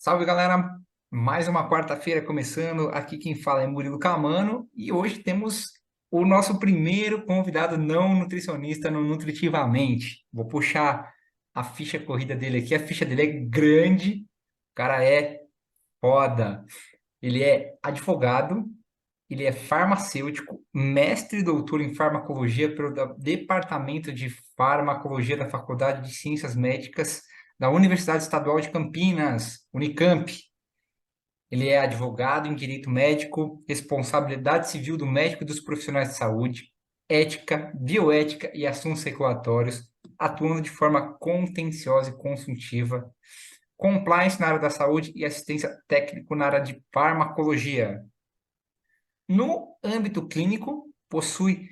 Salve, galera! Mais uma quarta-feira começando. Aqui quem fala é Murilo Camano e hoje temos o nosso primeiro convidado não nutricionista no Nutritivamente. Vou puxar a ficha corrida dele aqui. A ficha dele é grande, o cara é foda. Ele é advogado, ele é farmacêutico, mestre e doutor em farmacologia pelo Departamento de Farmacologia da Faculdade de Ciências Médicas da Universidade Estadual de Campinas, Unicamp. Ele é advogado em direito médico, responsabilidade civil do médico e dos profissionais de saúde, ética, bioética e assuntos regulatórios, atuando de forma contenciosa e consultiva, compliance na área da saúde e assistência técnico na área de farmacologia. No âmbito clínico, possui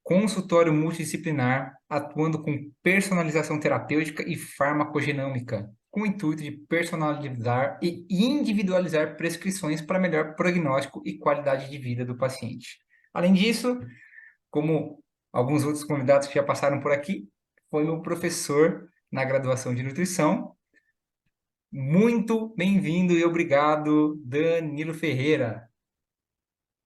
consultório multidisciplinar, atuando com personalização terapêutica e farmacogenômica, com o intuito de personalizar e individualizar prescrições para melhor prognóstico e qualidade de vida do paciente. Além disso, como alguns outros convidados que já passaram por aqui, foi meu professor na graduação de nutrição. Muito bem-vindo e obrigado, Danilo Ferreira.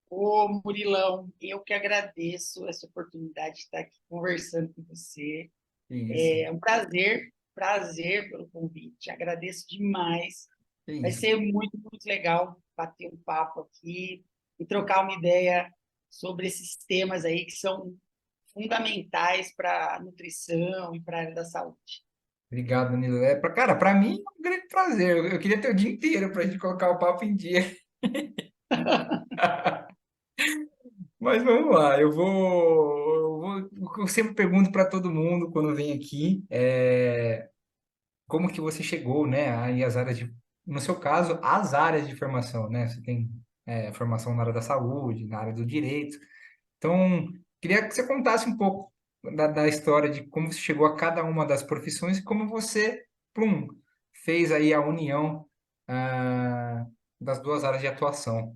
Ô, Murilão, eu que agradeço essa oportunidade de estar aqui conversando com você. Isso, É um prazer, prazer pelo convite. Agradeço demais. Vai isso. ser muito, muito legal bater um papo aqui e trocar uma ideia sobre esses temas aí que são fundamentais para a nutrição e para a área da saúde. Obrigado, Danilo. Cara, para mim é um grande prazer. Eu queria ter o dia inteiro para a gente colocar o papo em dia. Mas vamos lá, eu sempre pergunto para todo mundo quando vem aqui, como que você chegou, né, aí as áreas de, no seu caso, as áreas de formação, né? Você tem formação na área da saúde, na área do direito. Então, queria que você contasse um pouco da história de como você chegou a cada uma das profissões e como você, plum, fez aí a união, ah, das duas áreas de atuação.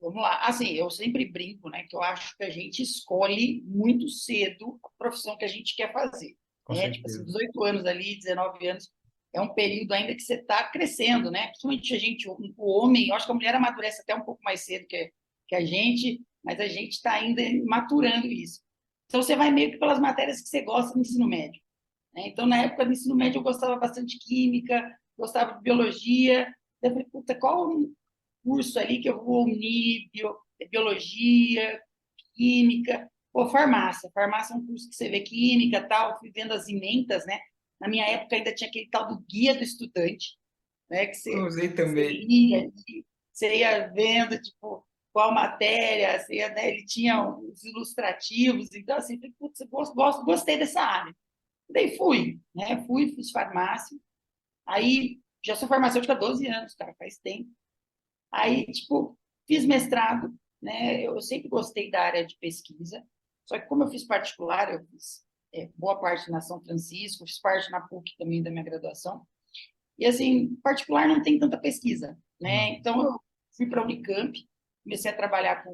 Vamos lá. Assim, eu sempre brinco, né, que eu acho que a gente escolhe muito cedo a profissão que a gente quer fazer, Com né? Tipo assim, certeza. 18 anos ali, 19 anos, é um período ainda que você está crescendo, né? Principalmente a gente, o homem, eu acho que a mulher amadurece até um pouco mais cedo que a gente, mas a gente está ainda maturando isso. Então, você vai meio que pelas matérias que você gosta no ensino médio, né? Então, na época do ensino médio, eu gostava bastante de química, gostava de biologia. Eu falei, puta, qual curso ali que eu vou unir biologia, química, ou farmácia. Farmácia é um curso que você vê química, tal, fui vendo as ementas, né? Na minha época ainda tinha aquele tal do guia do estudante, né? Que Eu você, usei você também. lia, você ia vendo, tipo, qual matéria, você ia, né? Ele tinha os ilustrativos, então assim, putz, gostei dessa área. Daí fui, né? Fiz farmácia, aí já sou farmacêutica há 12 anos, cara, faz tempo. Aí, tipo, fiz mestrado, né? Eu sempre gostei da área de pesquisa, só que como eu fiz particular, eu fiz boa parte na São Francisco, fiz parte na PUC também da minha graduação, e assim, particular não tem tanta pesquisa, né? Não. Então eu fui para a Unicamp, comecei a trabalhar com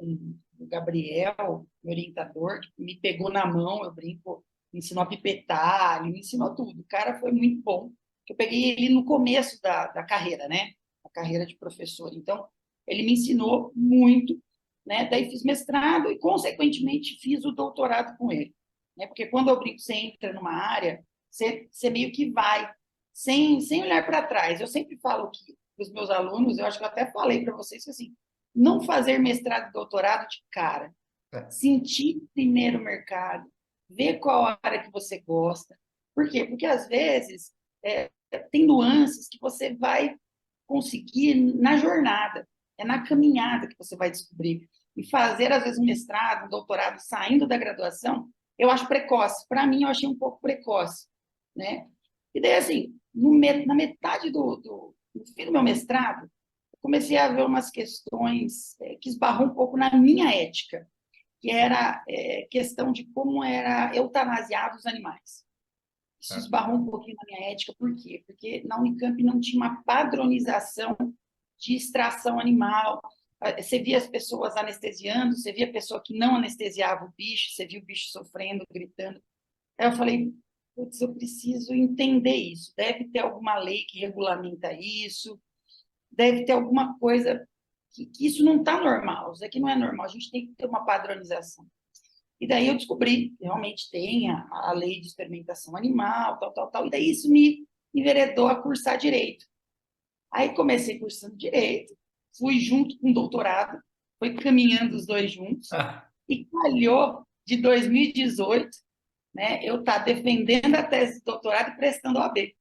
o Gabriel, meu orientador, que me pegou na mão, eu brinco, me ensinou a pipetar, ele me ensinou tudo. O cara foi muito bom. Eu peguei ele no começo da carreira, né? A carreira de professor. Então, ele me ensinou muito, né? Daí fiz mestrado e, consequentemente, fiz o doutorado com ele, né? Porque quando eu brinco, você entra numa área, você meio que vai, sem olhar para trás. Eu sempre falo que os meus alunos, eu acho que eu até falei para vocês que assim, não fazer mestrado e doutorado de cara, É, sentir primeiro o mercado, ver qual área que você gosta. Por quê? Porque às vezes tem nuances que você vai conseguir na jornada, é na caminhada que você vai descobrir. E fazer, às vezes, um mestrado, um doutorado saindo da graduação, eu acho precoce. Para mim, eu achei um pouco precoce, né? E daí, assim, na metade do fim do meu mestrado, eu comecei a ver umas questões que esbarrou um pouco na minha ética, que era questão de como era eutanasiado os animais. Isso é. esbarrou um pouquinho na minha ética, por quê? Porque na Unicamp não tinha uma padronização de extração animal. Você via as pessoas anestesiando, você via a pessoa que não anestesiava o bicho, você via o bicho sofrendo, gritando. Aí eu falei, putz, eu preciso entender isso. Deve ter alguma lei que regulamenta isso, deve ter alguma coisa que isso não está normal, isso aqui não é normal, a gente tem que ter uma padronização. E daí eu descobri que realmente tem a lei de experimentação animal, tal, tal, tal, e daí isso me enveredou a cursar direito. Aí comecei cursando direito, fui junto com o doutorado, foi caminhando os dois juntos, Ah, e calhou de 2018, né, eu estar defendendo a tese de doutorado e prestando OAB.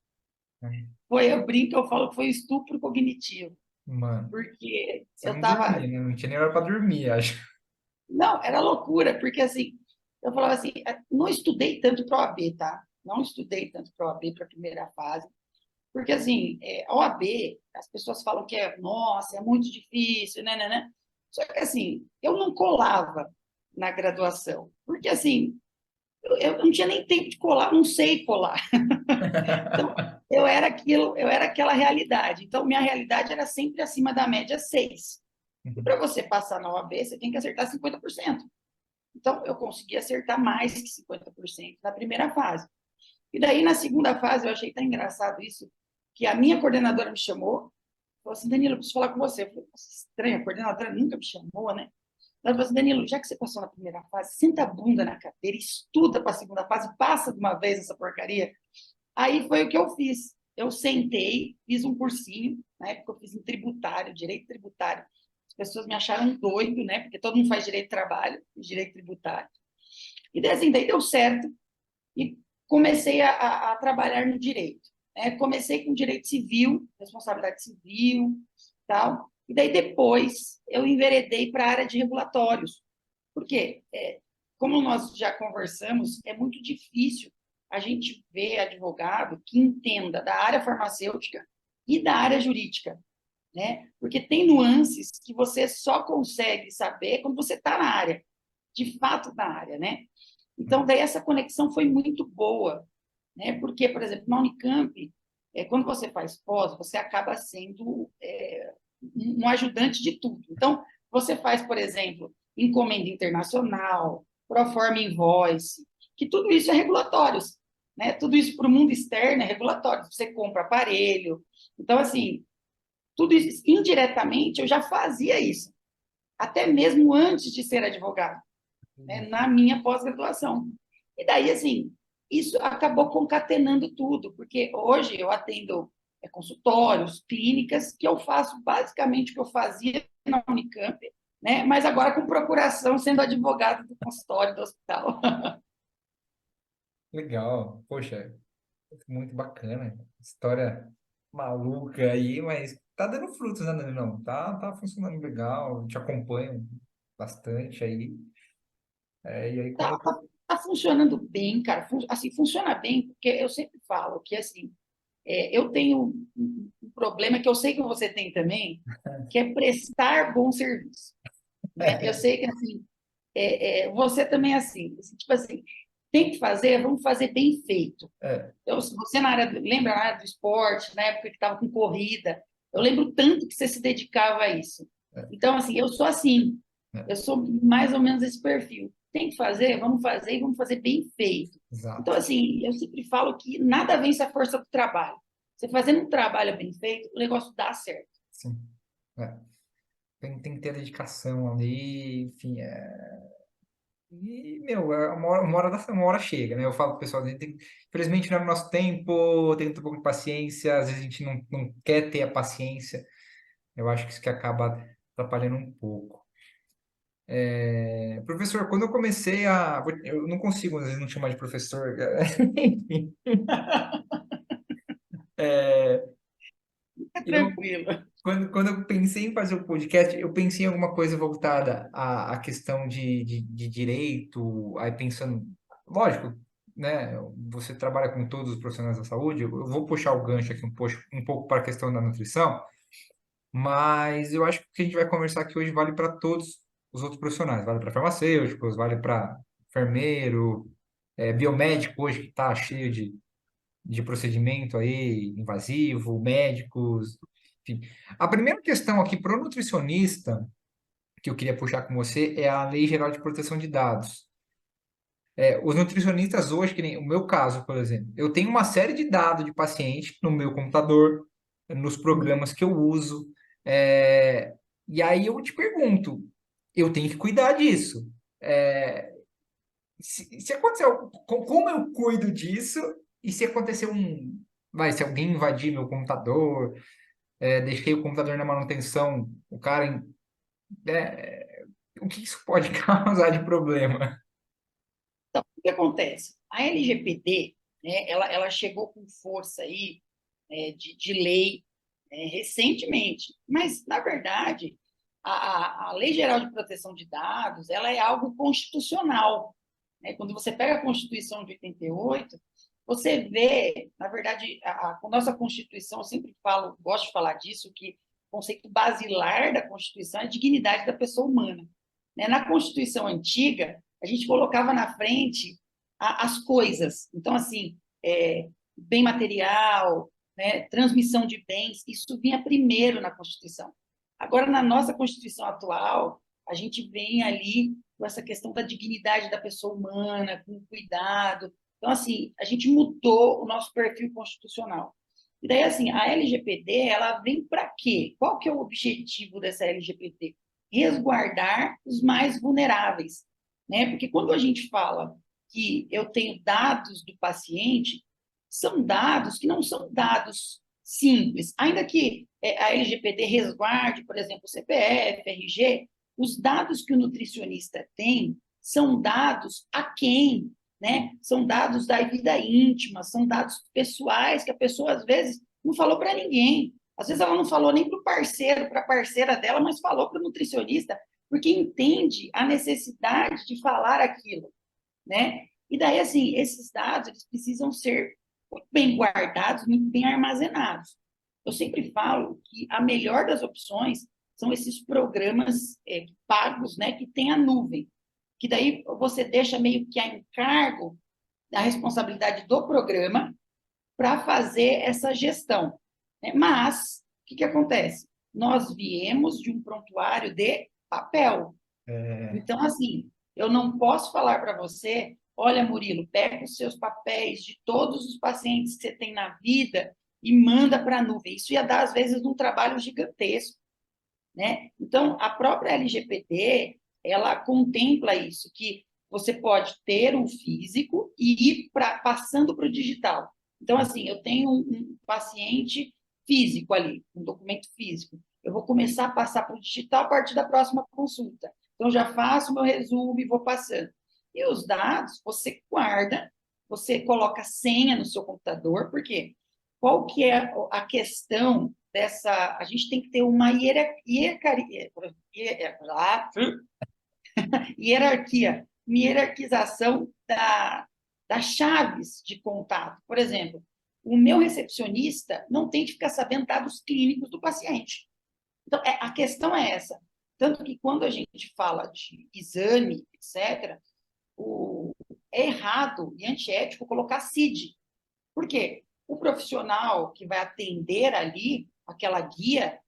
Foi, eu brinco, eu falo que foi estupro cognitivo, mano, porque você eu não estava. dormia, né? Não tinha nem hora para dormir, acho. Não, era loucura, porque assim, eu falava assim, não estudei tanto para a OAB, tá? Não estudei tanto para a OAB para a primeira fase, porque assim, a OAB, as pessoas falam que é, nossa, é muito difícil, né? Só que assim, eu não colava na graduação, porque assim, eu não tinha nem tempo de colar, não sei colar. Então, eu era aquilo, eu era aquela realidade. Então, minha realidade era sempre acima da média 6. E para você passar na OAB, você tem que acertar 50%. Então, eu consegui acertar mais que 50% na primeira fase. E daí, na segunda fase, eu achei tão engraçado isso, que a minha coordenadora me chamou, falou assim, Danilo, eu preciso falar com você. Eu falei, nossa, estranho, a coordenadora nunca me chamou, né? Ela falou assim, Danilo, já que você passou na primeira fase, senta a bunda na cadeira, estuda para a segunda fase, passa de uma vez essa porcaria. Aí foi o que eu fiz. Eu sentei, fiz um cursinho, na época eu fiz em tributário, direito tributário. As pessoas me acharam doido, né? Porque todo mundo faz direito de trabalho, direito tributário. E daí, assim, daí deu certo e comecei a trabalhar no direito. Né? Comecei com direito civil, responsabilidade civil, tal. E daí depois eu enveredei para a área de regulatórios. Por quê? Como nós já conversamos, é muito difícil a gente ver advogado que entenda da área farmacêutica e da área jurídica, né? Porque tem nuances que você só consegue saber quando você está na área, de fato na área, né? Então, daí essa conexão foi muito boa, né? Porque, por exemplo, na Unicamp, quando você faz pós, você acaba sendo um ajudante de tudo. Então, você faz, por exemplo, encomenda internacional, proforma invoice, que tudo isso é regulatórios, né? Tudo isso para o mundo externo é regulatório. Você compra aparelho. Então, assim, tudo isso, indiretamente, eu já fazia isso, até mesmo antes de ser advogado, né? Na minha pós-graduação. E daí, assim, isso acabou concatenando tudo, porque hoje eu atendo consultórios, clínicas, que eu faço basicamente o que eu fazia na Unicamp, né? Mas agora com procuração, sendo advogado do consultório do hospital. Legal, poxa, muito bacana. História maluca aí, mas tá dando frutos, né, Danilo? Não, tá funcionando legal, te acompanho bastante aí. E aí, quando Tá, tá, tá funcionando bem, cara. Assim, funciona bem, porque eu sempre falo que, assim, eu tenho um problema que eu sei que você tem também, que é prestar bom serviço, né? Eu sei que, assim, você também é assim, tipo assim, tem que fazer, vamos fazer bem feito. é, Então, se você lembra na área do esporte, na época que estava com corrida, eu lembro tanto que você se dedicava a isso. é, Então, assim, eu sou assim, é, eu sou mais ou menos esse perfil. Tem que fazer e vamos fazer bem feito. Então, exato, assim, eu sempre falo que nada vence a força do trabalho. Você fazendo um trabalho bem feito, o negócio dá certo. sim. É. Tem que ter dedicação ali, enfim, meu, uma hora chega, né? Eu falo pro pessoal, a gente infelizmente não é o nosso tempo, tem um pouco de paciência, às vezes a gente não quer ter a paciência. Eu acho que isso que acaba atrapalhando um pouco. Professor, quando eu comecei eu não consigo, às vezes, não chamar de professor. Enfim, é, É eu, tranquilo. quando eu pensei em fazer o podcast, eu pensei em alguma coisa voltada à questão de direito, aí pensando, lógico, né? Você trabalha com todos os profissionais da saúde, eu vou puxar o gancho aqui um pouco para a questão da nutrição, mas eu acho que o que a gente vai conversar aqui hoje vale para todos os outros profissionais, vale para farmacêuticos, vale para enfermeiro, biomédico hoje que está cheio de procedimento aí invasivo, médicos, enfim. A primeira questão aqui para o nutricionista que eu queria puxar com você é a Lei Geral de Proteção de Dados. Os nutricionistas hoje, que nem o meu caso, por exemplo, eu tenho uma série de dados de paciente no meu computador, nos programas que eu uso, é, e aí eu te pergunto, eu tenho que cuidar disso. É, se aconteceu, como eu cuido disso? E se acontecer se alguém invadir meu computador, deixei o computador na manutenção, o que isso pode causar de problema? Então, o que acontece? A LGPD, né, ela chegou com força aí, de lei, recentemente, mas, na verdade, a Lei Geral de Proteção de Dados, ela é algo constitucional, né? Quando você pega a Constituição de 88, você vê, na verdade, a nossa Constituição, eu sempre falo, gosto de falar disso, que o conceito basilar da Constituição é a dignidade da pessoa humana, né? Na Constituição antiga, a gente colocava na frente as coisas. Então, assim, bem material, né, transmissão de bens, isso vinha primeiro na Constituição. Agora, na nossa Constituição atual, a gente vem ali com essa questão da dignidade da pessoa humana, com cuidado. Então, assim, a gente mudou o nosso perfil constitucional. E daí, assim, a LGPD, ela vem para quê? Qual que é o objetivo dessa LGPD? Resguardar os mais vulneráveis, né? Porque quando a gente fala que eu tenho dados do paciente, são dados que não são dados simples. Ainda que a LGPD resguarde, por exemplo, CPF, RG, os dados que o nutricionista tem são dados a quem, né? São dados da vida íntima, são dados pessoais que a pessoa, às vezes, não falou para ninguém. Às vezes ela não falou nem para o parceiro, para a parceira dela, mas falou para o nutricionista, porque entende a necessidade de falar aquilo, né? E daí, assim, esses dados, eles precisam ser muito bem guardados, muito bem armazenados. Eu sempre falo que a melhor das opções são esses programas pagos, né, que tem a nuvem, que daí você deixa meio que a encargo da responsabilidade do programa para fazer essa gestão, né? Mas, o que, que acontece? Nós viemos de um prontuário de papel. É, Então, assim, eu não posso falar para você, olha, Murilo, pega os seus papéis de todos os pacientes que você tem na vida e manda para a nuvem. Isso ia dar, às vezes, um trabalho gigantesco, né? Então, a própria LGPD, ela contempla isso, que você pode ter um físico e ir passando para o digital. Então, assim, eu tenho um paciente físico ali, um documento físico. Eu vou começar a passar para o digital a partir da próxima consulta. Então, já faço meu resumo e vou passando. E os dados, você guarda, você coloca senha no seu computador, por quê? Qual que é a questão dessa... A gente tem que ter uma hierarquização das chaves de contato. Por exemplo, o meu recepcionista não tem que ficar sabendo dados clínicos do paciente. Então, a questão é essa. Tanto que quando a gente fala de exame, etc., é errado e antiético colocar CID. Por quê? O profissional que vai atender ali, aquela guia,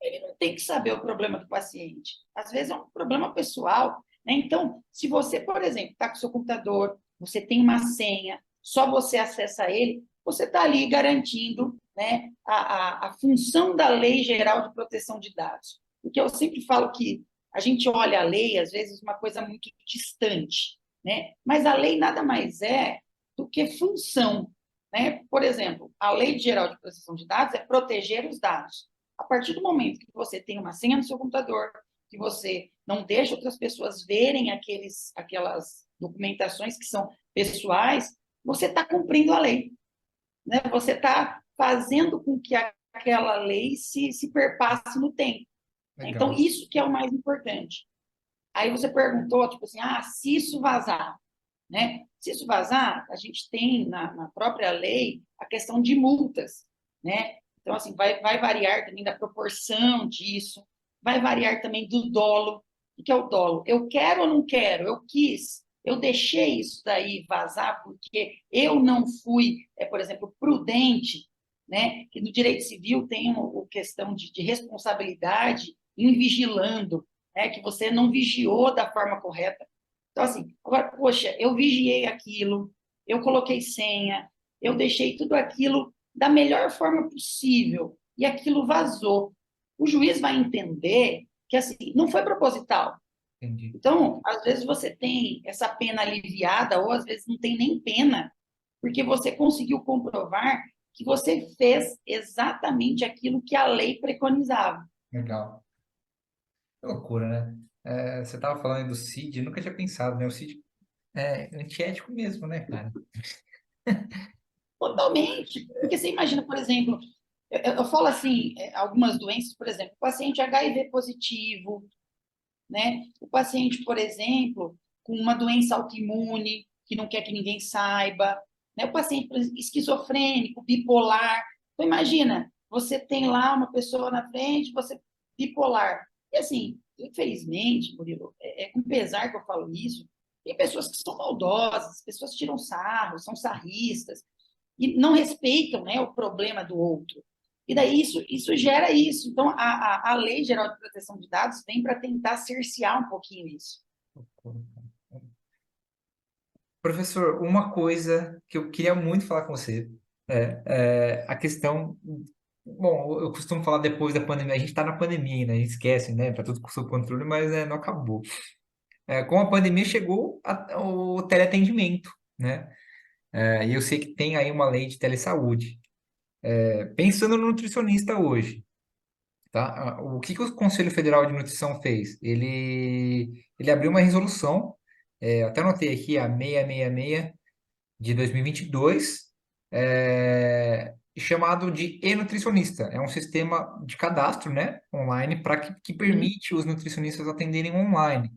ele não tem que saber o problema do paciente. Às vezes é um problema pessoal, né? Então, se você, por exemplo, está com o seu computador, você tem uma senha, só você acessa ele, você está ali garantindo, né, a função da Lei Geral de Proteção de Dados. Porque eu sempre falo que a gente olha a lei, às vezes, uma coisa muito distante, né? Mas a lei nada mais é do que função, né? Por exemplo, a Lei Geral de Proteção de Dados é proteger os dados. A partir do momento que você tem uma senha no seu computador, que você não deixa outras pessoas verem aquelas documentações que são pessoais, você está cumprindo a lei, né? Você está fazendo com que aquela lei se perpasse no tempo. Então, legal. isso que é o mais importante. Aí você perguntou, tipo assim, se isso vazar, né? Se isso vazar, a gente tem na própria lei a questão de multas, né? Então, assim, vai variar também da proporção disso, vai variar também do dolo. O que é o dolo? Eu quero ou não quero? Eu quis. Eu deixei isso daí vazar porque eu não fui, por exemplo, prudente, né? Que no direito civil tem a questão de responsabilidade em vigilando, né? Que você não vigiou da forma correta. Então, assim, agora, poxa, eu vigiei aquilo, eu coloquei senha, eu deixei tudo aquilo da melhor forma possível e aquilo vazou. O juiz vai entender que, assim, não foi proposital. Entendi. Então, às vezes você tem essa pena aliviada, ou às vezes não tem nem pena, porque você conseguiu comprovar que você fez exatamente aquilo que a lei preconizava. Legal. Que loucura, né? Você estava falando aí do CID, eu nunca tinha pensado, né? O CID é antiético mesmo, né, cara? Totalmente. Porque você imagina, por exemplo, eu falo assim, algumas doenças, por exemplo, o paciente HIV positivo, né? O paciente, por exemplo, com uma doença autoimune, que não quer que ninguém saiba, né? O paciente, por exemplo, esquizofrênico, bipolar. Então, imagina, você tem lá uma pessoa na frente, você bipolar. E assim, infelizmente, Murilo, com pesar que eu falo isso, tem pessoas que são maldosas, pessoas que tiram sarro, são sarristas, e não respeitam, né, o problema do outro. E daí isso gera isso. Então, a Lei Geral de Proteção de Dados vem para tentar cercear um pouquinho isso. Professor, uma coisa que eu queria muito falar com você é a questão. Bom, eu costumo falar depois da pandemia. A gente está na pandemia, né? A gente esquece, né? Tá tudo sob controle, mas não acabou. Com a pandemia chegou o teleatendimento, né? E eu sei que tem aí uma lei de telesaúde. Pensando no nutricionista hoje, tá? O que que o Conselho Federal de Nutrição fez? Ele abriu uma resolução, até anotei aqui, a 666 de 2022, chamado de e-nutricionista. É um sistema de cadastro, né, online, para que Uhum. permite os nutricionistas atenderem online.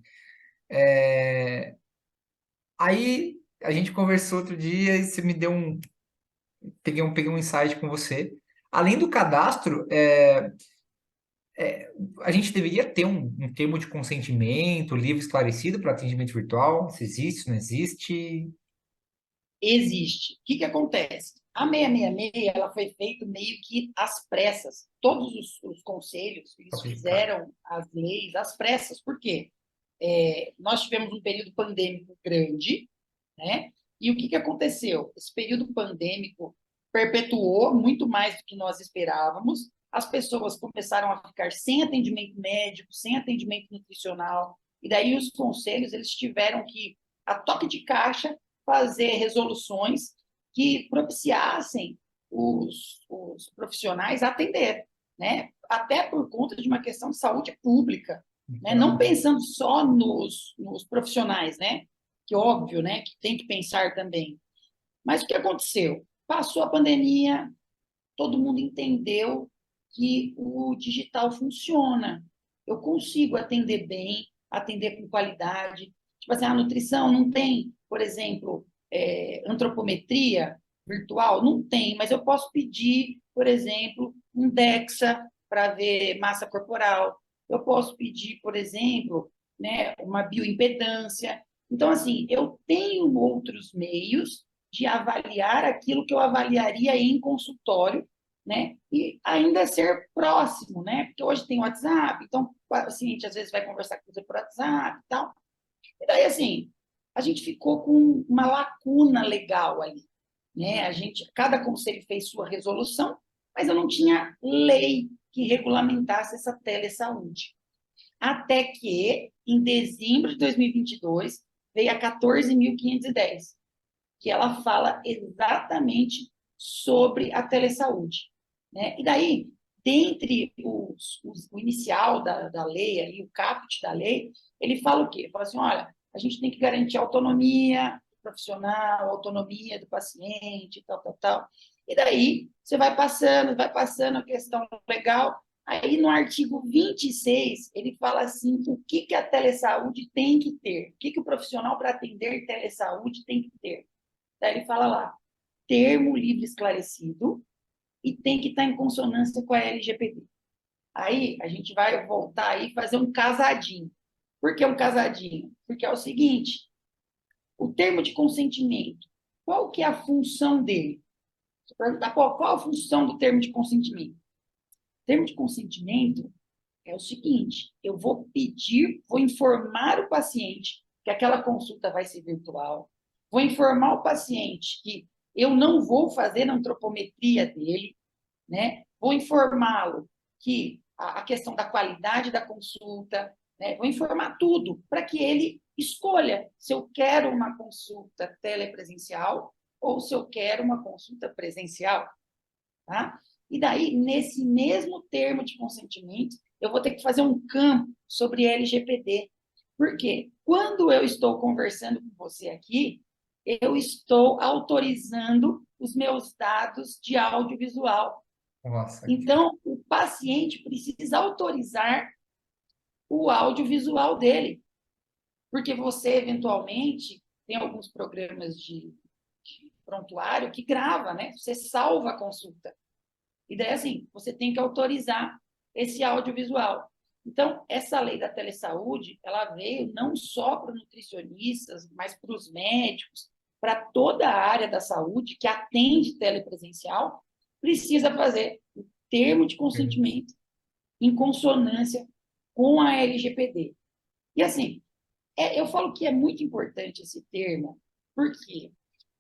É, Aí a gente conversou outro dia e você me deu peguei um insight com você. Além do cadastro, a gente deveria ter um termo de consentimento livre, esclarecido para atendimento virtual. Se existe, se não existe. Existe. O que, que acontece? A 666 ela foi feita meio que às pressas. Todos os conselhos eles Toque de caixa. fizeram as leis às pressas. Por quê? Nós tivemos um período pandêmico grande, né? E o que, que aconteceu? Esse período pandêmico perpetuou muito mais do que nós esperávamos. As pessoas começaram a ficar sem atendimento médico, sem atendimento nutricional, e daí os conselhos eles tiveram que, a toque de caixa, fazer resoluções que propiciassem os profissionais a atender, né? Até por conta de uma questão de saúde pública, né? Não Então, pensando só nos profissionais, né? Que óbvio, né? Que tem que pensar também. Mas o que aconteceu? Passou a pandemia, todo mundo entendeu que o digital funciona. Eu consigo atender bem, atender com qualidade. Tipo assim, a nutrição não tem, por exemplo, antropometria virtual? Não tem, mas eu posso pedir, por exemplo, um DEXA para ver massa corporal. Eu posso pedir, por exemplo, né, uma bioimpedância. Então, assim, eu tenho outros meios de avaliar aquilo que eu avaliaria em consultório, né? E ainda ser próximo, né? Porque hoje tem WhatsApp, então o paciente às vezes vai conversar com você por WhatsApp e tal. E daí, assim, a gente ficou com uma lacuna legal ali, né? Cada conselho fez sua resolução, mas eu não tinha lei que regulamentasse essa telesaúde. Até que, em dezembro de 2022, veio a 14.510, que ela fala exatamente sobre a telesaúde, né? E daí, dentre o inicial da lei, ali, o caput da lei, ele fala o quê? Fala assim, olha, a gente tem que garantir a autonomia profissional, a autonomia do paciente, tal, tal, tal. E daí, você vai passando a questão legal. Aí, no artigo 26, ele fala assim, o que, que a telesaúde tem que ter? O que, que o profissional para atender telesaúde tem que ter? Daí ele fala lá, termo livre esclarecido e tem que estar em consonância com a LGPD. Aí a gente vai voltar aí e fazer um casadinho. Por que um casadinho? Porque é o seguinte, o termo de consentimento, qual que é a função dele? Você perguntar, qual a função do termo de consentimento? O termo de consentimento é o seguinte, eu vou pedir, vou informar o paciente que aquela consulta vai ser virtual, vou informar o paciente que eu não vou fazer a antropometria dele, né? Vou informá-lo que a questão da qualidade da consulta, né? Vou informar tudo para que ele escolha se eu quero uma consulta telepresencial ou se eu quero uma consulta presencial, tá? E daí, nesse mesmo termo de consentimento, eu vou ter que fazer um campo sobre LGPD. Por quê? Quando eu estou conversando com você aqui, eu estou autorizando os meus dados de audiovisual. Nossa, Então, o paciente precisa autorizar o audiovisual dele, porque você, eventualmente, tem alguns programas de prontuário que grava, né? Você salva a consulta. E daí, assim, você tem que autorizar esse audiovisual. Então, essa lei da telesaúde, ela veio não só para os nutricionistas, mas para os médicos, para toda a área da saúde que atende telepresencial, precisa fazer o termo de consentimento em consonância com a LGPD. E, assim, eu falo que é muito importante esse termo, por quê?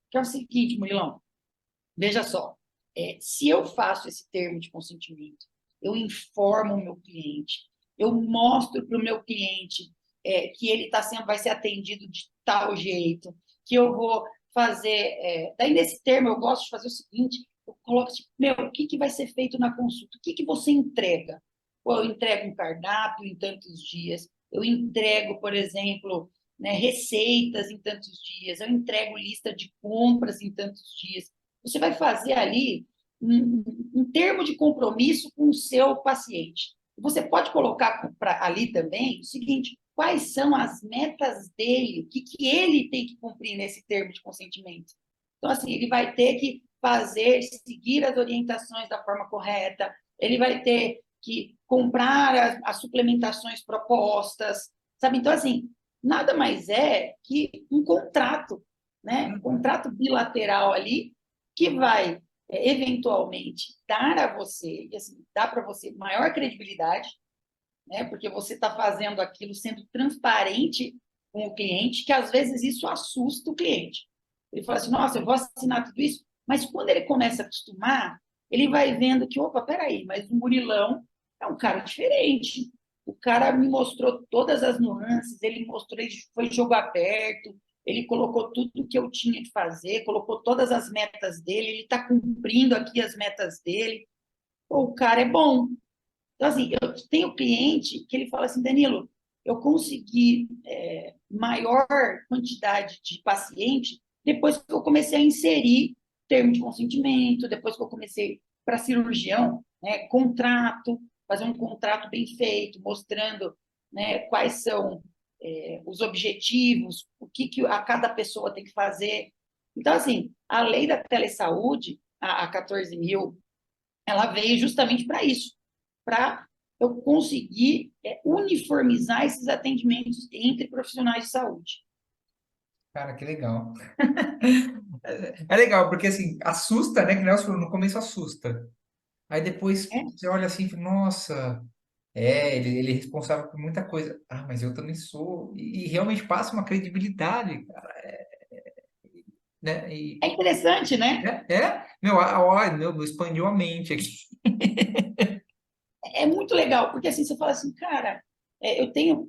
Porque é o seguinte, Murilão, veja só, se eu faço esse termo de consentimento, eu informo o meu cliente, eu mostro para o meu cliente que ele vai ser atendido de tal jeito, que eu vou fazer. Daí, nesse termo, eu gosto de fazer o seguinte: eu coloco assim, meu, o que vai ser feito na consulta? O que você entrega? Pô, eu entrego um cardápio em tantos dias, eu entrego, por exemplo, né, receitas em tantos dias, eu entrego lista de compras em tantos dias. Você vai fazer ali um termo de compromisso com o seu paciente. Você pode colocar ali também o seguinte: quais são as metas dele, o que ele tem que cumprir nesse termo de consentimento. Então, assim, ele vai ter que seguir as orientações da forma correta, ele vai ter que comprar as suplementações propostas, sabe? Então, assim, nada mais é que um contrato, né? Um contrato bilateral ali que vai eventualmente dar a você, e assim, dar para você maior credibilidade, né? Porque você está fazendo aquilo sendo transparente com o cliente, que às vezes isso assusta o cliente. Ele fala assim, nossa, eu vou assinar tudo isso, mas quando ele começa a acostumar, ele vai vendo que, opa, peraí, mas o Murilão é um cara diferente. O cara me mostrou todas as nuances, ele mostrou, ele foi jogo aberto, ele colocou tudo que eu tinha que fazer, colocou todas as metas dele, ele está cumprindo aqui as metas dele. Pô, o cara é bom. Então, assim, eu tenho cliente que ele fala assim, Danilo, eu consegui maior quantidade de paciente depois que eu comecei a inserir termo de consentimento, depois que eu comecei para cirurgião, né, contrato, fazer um contrato bem feito, mostrando, né, quais são os objetivos, o que a cada pessoa tem que fazer. Então, assim, a lei da telesaúde, a 14.000, ela veio justamente para isso, para eu conseguir uniformizar esses atendimentos entre profissionais de saúde. cara, que legal. É legal, porque assim, assusta, né? Que Nelson falou, no começo assusta. Aí depois É, você olha assim e fala, nossa, ele é responsável por muita coisa. Ah, mas eu também sou. E realmente passa uma credibilidade, cara, né? é interessante, né? Meu, meu, expandiu a mente aqui. É muito legal, porque assim, você fala assim, cara, eu tenho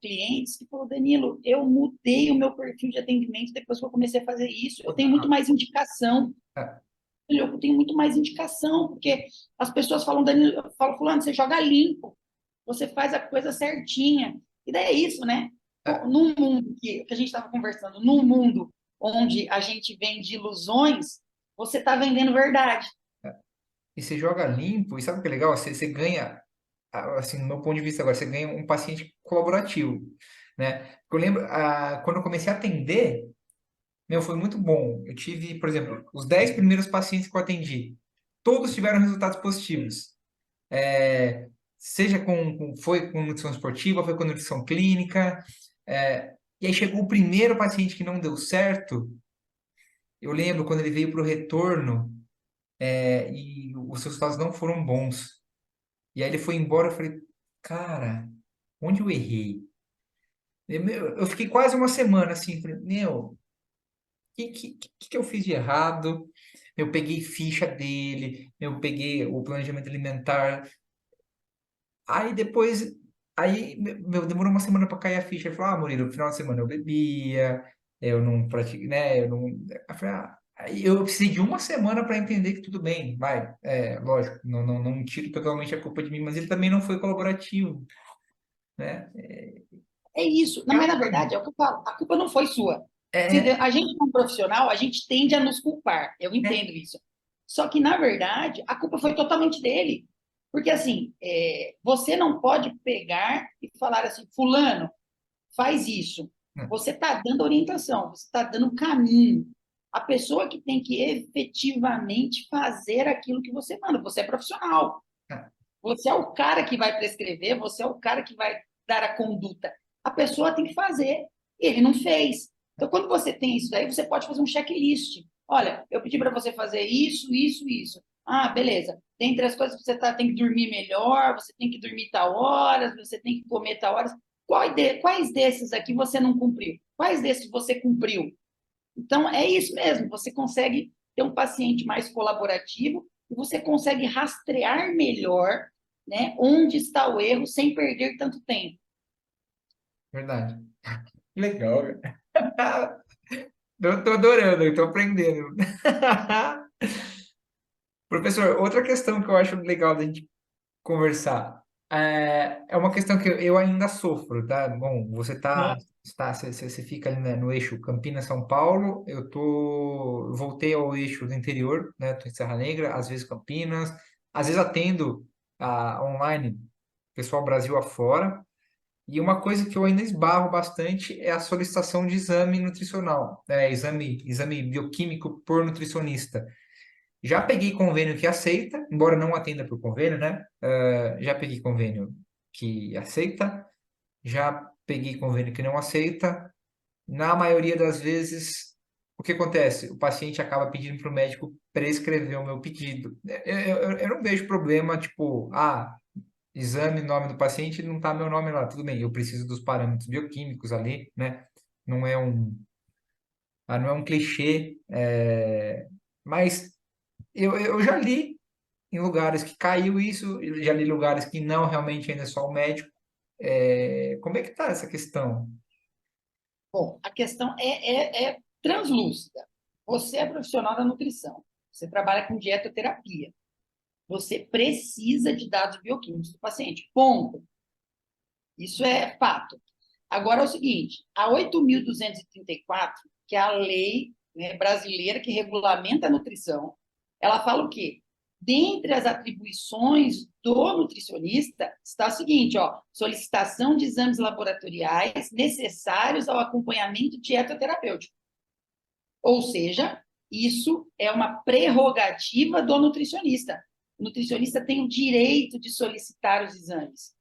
clientes que falam, Danilo, eu mudei o meu perfil de atendimento depois que eu comecei a fazer isso. Eu tenho muito mais indicação. Ah, Eu tenho muito mais indicação, porque as pessoas falam, Danilo, eu falo, fulano, você joga limpo, você faz a coisa certinha. E daí é isso, né? ah, Num mundo que a gente estava conversando, num mundo onde a gente vende ilusões, você está vendendo verdade. e você joga limpo, e sabe o que é legal? Você ganha, assim, no meu ponto de vista agora, você ganha um paciente colaborativo, né? Eu lembro, quando eu comecei a atender, meu, foi muito bom. Eu tive, por exemplo, os 10 primeiros pacientes que eu atendi, todos tiveram resultados positivos. Seja foi com nutrição esportiva, foi com nutrição clínica. E aí chegou o primeiro paciente que não deu certo. Eu lembro quando ele veio para o retorno, e os resultados não foram bons. E aí ele foi embora, eu falei, cara, onde eu errei? Eu fiquei quase uma semana assim, falei, meu, que eu fiz de errado? Eu peguei ficha dele, eu peguei o planejamento alimentar. Aí depois, demorou uma semana para cair a ficha. Ele falou, ah, Murilo, no final de semana eu bebia, eu não pratiquei, né? Eu não. Eu falei, ah, aí eu precisei de uma semana para entender que tudo bem, vai, lógico, não tiro totalmente a culpa de mim, mas ele também não foi colaborativo, né? É isso. Não, mas, na verdade, é o que eu falo. A culpa não foi sua. É, A gente, como profissional, a gente tende a nos culpar. Eu é, entendo isso. Só que, na verdade, a culpa foi totalmente dele. Porque, assim, você não pode pegar e falar assim, fulano, faz isso. Você está dando orientação, você está dando caminho. A pessoa que tem que efetivamente fazer aquilo que você manda. Você é profissional. Você é o cara que vai prescrever, você é o cara que vai dar a conduta. A pessoa tem que fazer. E ele não fez. Então, quando você tem isso daí, você pode fazer um checklist. Olha, eu pedi para você fazer isso, isso, isso. Ah, beleza. Dentre as coisas, tem que dormir melhor, você tem que dormir tal horas, você tem que comer tal horas. Quais desses aqui você não cumpriu? Quais desses você cumpriu? Então, é isso mesmo. Você consegue ter um paciente mais colaborativo e você consegue rastrear melhor, né, onde está o erro sem perder tanto tempo. verdade. Legal. Eu tô adorando, eu tô aprendendo. Professor, outra questão que eu acho legal da gente conversar é uma questão que eu ainda sofro, tá? Bom, você fica ali, né, no eixo Campinas-São Paulo, voltei ao eixo do interior, né? Tô em Serra Negra, às vezes Campinas, às vezes atendo online pessoal Brasil afora. E uma coisa que eu ainda esbarro bastante é a solicitação de exame nutricional, né? Exame bioquímico por nutricionista. Já peguei convênio que aceita, embora não atenda por convênio, né? Já peguei convênio que aceita, já peguei convênio que não aceita. Na maioria das vezes, o que acontece? O paciente acaba pedindo para o médico prescrever o meu pedido. Eu não vejo problema, tipo, exame, nome do paciente, não tá meu nome lá. Tudo bem, eu preciso dos parâmetros bioquímicos ali, né? Não é não é um clichê, mas eu já li em lugares que caiu isso, eu já li lugares que não, realmente ainda é só o médico. Como é que tá essa questão? Bom, a questão é translúcida. Você é profissional da nutrição, você trabalha com dietoterapia, você precisa de dados bioquímicos do paciente, ponto. Isso é fato. Agora é o seguinte, a 8.234, que é a lei, né, brasileira que regulamenta a nutrição, ela fala o quê? Dentre as atribuições do nutricionista, está o seguinte, ó, solicitação de exames laboratoriais necessários ao acompanhamento dietoterapêutico. Ou seja, isso é uma prerrogativa do nutricionista. O nutricionista tem o direito de solicitar os exames.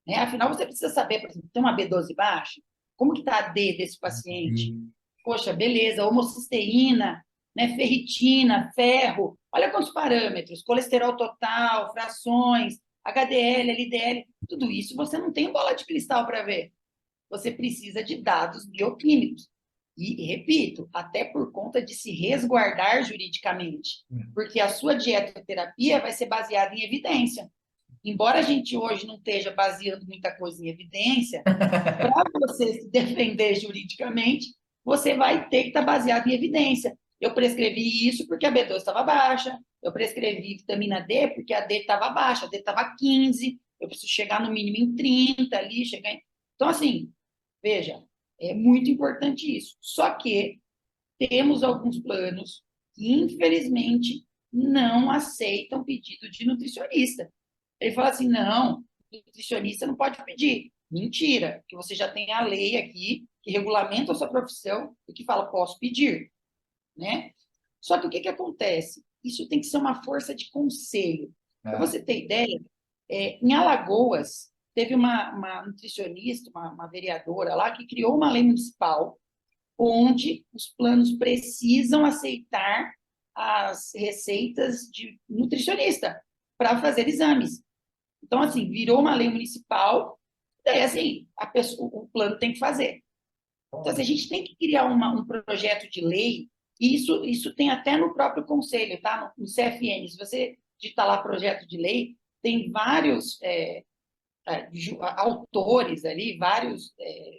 Né? Afinal, você precisa saber, por exemplo, tem uma B12 baixa? Como que está a D desse paciente? E- Poxa, beleza, homocisteína, né, ferritina, ferro, olha quantos parâmetros, colesterol total, frações, HDL, LDL, tudo isso você não tem bola de cristal para ver. Você precisa de dados bioquímicos. E, repito, até por conta de se resguardar juridicamente, porque a sua dietoterapia vai ser baseada em evidência. Embora a gente hoje não esteja baseando muita coisa em evidência, para você se defender juridicamente, você vai ter que estar baseado em evidência. Eu prescrevi isso porque a B12 estava baixa, eu prescrevi vitamina D porque a D estava baixa, a D estava 15, eu preciso chegar no mínimo em 30 ali, chegar em... Então, assim, veja, é muito importante isso. Só que temos alguns planos que, infelizmente, não aceitam pedido de nutricionista. Ele fala assim: não, nutricionista não pode pedir. Mentira, que você já tem a lei aqui que regulamenta a sua profissão e que fala, posso pedir, né? Só que o que que acontece? Isso tem que ser uma força de conselho. Para Ah, você ter ideia, em Alagoas, teve uma nutricionista, uma vereadora lá, que criou uma lei municipal onde os planos precisam aceitar as receitas de nutricionista para fazer exames. Então, assim, virou uma lei municipal, Daí, assim, o plano tem que fazer. Então, assim, a gente tem que criar um projeto de lei, e isso tem até no próprio conselho, tá? No CFN. Se você digitar lá projeto de lei, tem vários autores ali, vários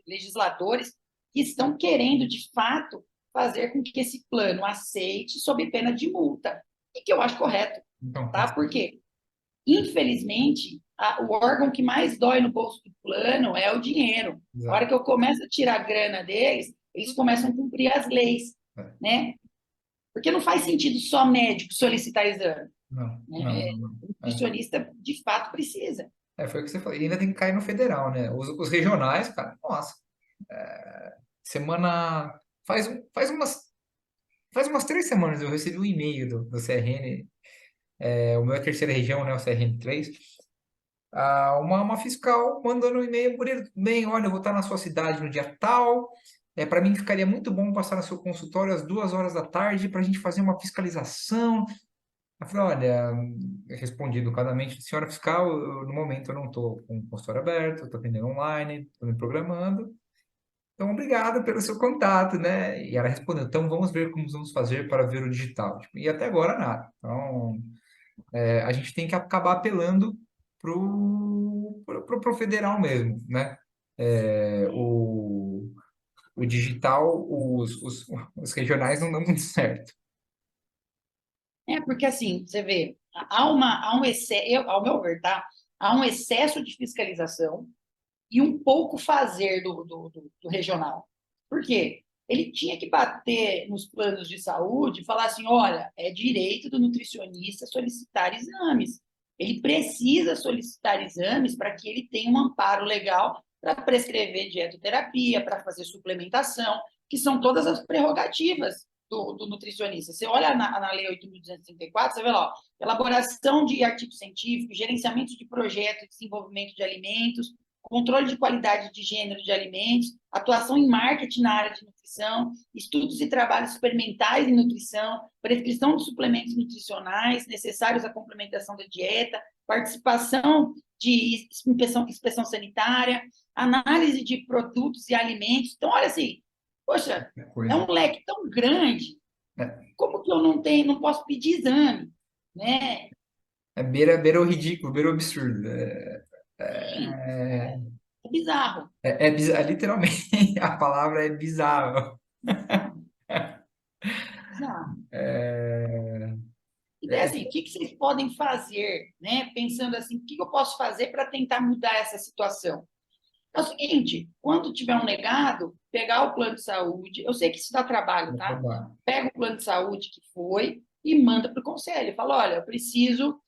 legisladores que estão querendo, de fato, fazer com que esse plano aceite sob pena de multa. E que eu acho correto, Então, tá? Por quê? Infelizmente, o órgão que mais dói no bolso do plano é o dinheiro. A hora exato. que eu começo a tirar a grana deles, eles começam a cumprir as leis, É. né? Porque não faz sentido só médico solicitar exame, Não, não, né? não, não. O nutricionista, de fato, precisa. Foi o que você falou. E ainda tem que cair no federal, né? Os regionais, cara, nossa. Semana. Faz umas 3 semanas eu recebi um e-mail do CRN, o meu é a terceira região, né? O CRN 3. Uma fiscal mandando um e-mail, Murilo, tudo bem, olha, eu vou estar na sua cidade no dia tal. Para mim ficaria muito bom passar no seu consultório às 2 horas da tarde para a gente fazer uma fiscalização. Eu falei, olha, eu respondi educadamente, senhora fiscal, no momento eu não estou com o consultório aberto, estou atendendo online, estou me programando. Então, obrigado pelo seu contato, né? E ela respondeu, então vamos ver como vamos fazer para ver o digital. Tipo, e até agora nada. Então, a gente tem que acabar apelando pro federal mesmo, né? O digital, os regionais não dão muito certo. Porque assim, você vê, há um excesso, ao meu ver, tá? Há um excesso de fiscalização e um pouco fazer do regional. Por quê? Ele tinha que bater nos planos de saúde e falar assim: olha, é direito do nutricionista solicitar exames. Ele precisa solicitar exames para que ele tenha um amparo legal para prescrever dietoterapia, para fazer suplementação, que são todas as prerrogativas do nutricionista. Você olha na Lei 8.234, você vê lá, ó, elaboração de artigos científicos, gerenciamento de projetos de desenvolvimento de alimentos, controle de qualidade de gênero de alimentos, atuação em marketing na área de nutrição, estudos e trabalhos experimentais em nutrição, prescrição de suplementos nutricionais necessários à complementação da dieta, participação de inspeção sanitária, análise de produtos e alimentos. Então, olha assim, poxa, É é coisa. um leque tão grande, É, como que eu não posso pedir exame, né? beira o ridículo, beira o absurdo. Sim, É, é bizarro, literalmente, a palavra é bizarro. bizarro, bizarro. É, E daí, é, assim, o que vocês podem fazer, né? Pensando assim, o que eu posso fazer para tentar mudar essa situação? É o seguinte, quando tiver um legado, pegar o plano de saúde, eu sei que isso dá trabalho, é tá? trabalho. Pega o plano de saúde que foi e manda para o conselho. Fala, olha, eu preciso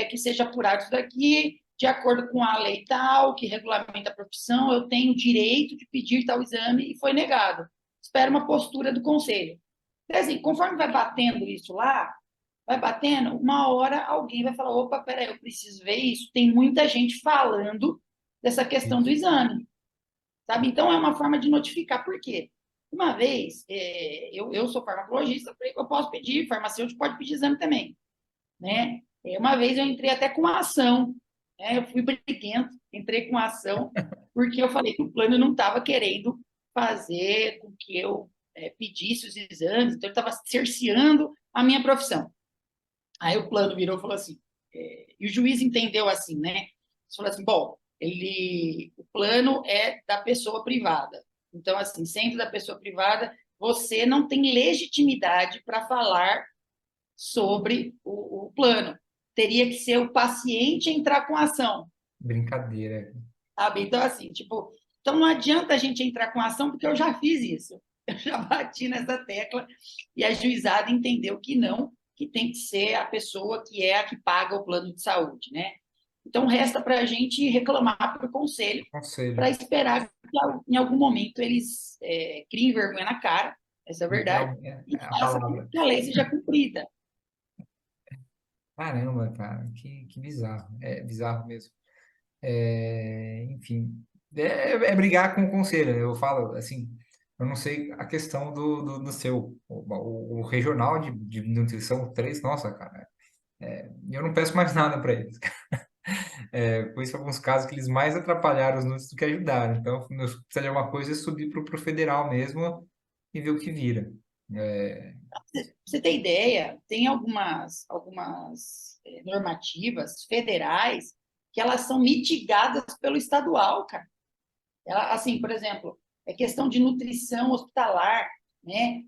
que seja apurado isso daqui, de acordo com a lei tal, que regulamenta a profissão, eu tenho o direito de pedir tal exame e foi negado. Espera uma postura do conselho. Então, assim, conforme vai batendo isso lá, vai batendo, uma hora alguém vai falar, opa, peraí, eu preciso ver isso. Tem muita gente falando dessa questão do Isso. exame, sabe? Então, é uma forma de notificar. Por quê? Uma vez, eu sou farmacologista, eu posso pedir, farmacêutico pode pedir exame também, né? Uma vez eu entrei até com uma ação, né? Eu fui briguento, entrei com uma ação, porque eu falei que o plano não estava querendo fazer com que eu pedisse os exames, então ele estava cerceando a minha profissão. Aí o plano virou e falou assim, e o juiz entendeu assim, né? Ele falou assim, bom, o plano é da pessoa privada. Então, assim, sendo da pessoa privada, você não tem legitimidade para falar sobre o plano. Teria que ser o paciente entrar com a ação, Brincadeira. sabe? Então, assim, tipo, então não adianta a gente entrar com a ação, porque eu já fiz isso. Eu já bati nessa tecla e a juizada entendeu que não, que tem que ser a pessoa que é a que paga o plano de saúde, né? Então, resta para a gente reclamar para o conselho, para Conselho. esperar que em algum momento eles criem vergonha na cara, essa é a verdade, É e a façam com palavra. que a lei seja cumprida. Caramba, cara, que bizarro. É bizarro mesmo. Enfim, é brigar com o conselho. Eu falo assim, eu não sei a questão do seu, o regional de nutrição 3 nossa, cara. Eu não peço mais nada para eles. Foi isso alguns casos que eles mais atrapalharam os núcleos do que ajudaram. Então, se precisa de alguma coisa, é subir para o federal mesmo e ver o que vira. É, Pra você ter ideia, tem normativas federais que elas são mitigadas pelo estadual, cara. Ela, assim, por exemplo, é questão de nutrição hospitalar, né?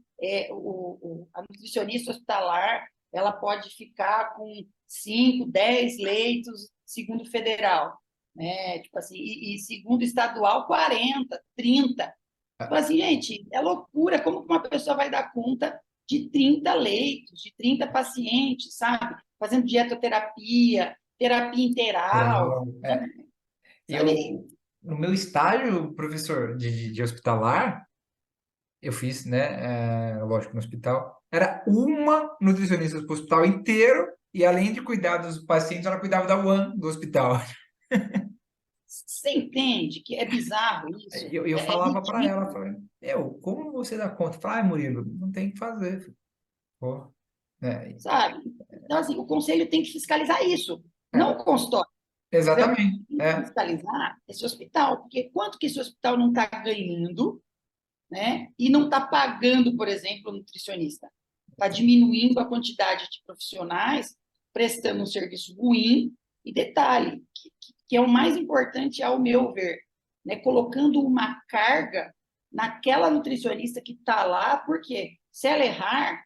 A nutricionista hospitalar, ela pode ficar com 5, 10 leitos, segundo federal, né? Tipo assim, e segundo estadual, 40, 30. Fala assim, gente, é loucura, como que uma pessoa vai dar conta de 30 leitos, de 30 pacientes, sabe? Fazendo dietoterapia, terapia integral, é, sabe? no meu estágio, professor de hospitalar, eu fiz, né, lógico, no hospital, era uma nutricionista para o hospital inteiro, e além de cuidar dos pacientes, ela cuidava da UAN do hospital. Você entende que é bizarro isso? Eu É falava para ela, ridículo, falei, como você dá conta? Falei, Murilo, não tem o que fazer. Pô, né? sabe? Então, assim, o conselho tem que fiscalizar isso, não É, o consultório, entendeu? exatamente. Tem que fiscalizar esse hospital, porque quanto que esse hospital não está ganhando, né? E não está pagando, por exemplo, o nutricionista. Está diminuindo a quantidade de profissionais prestando um serviço ruim. E detalhe, que é o mais importante, ao meu ver, né? Colocando uma carga naquela nutricionista que está lá, porque se ela errar,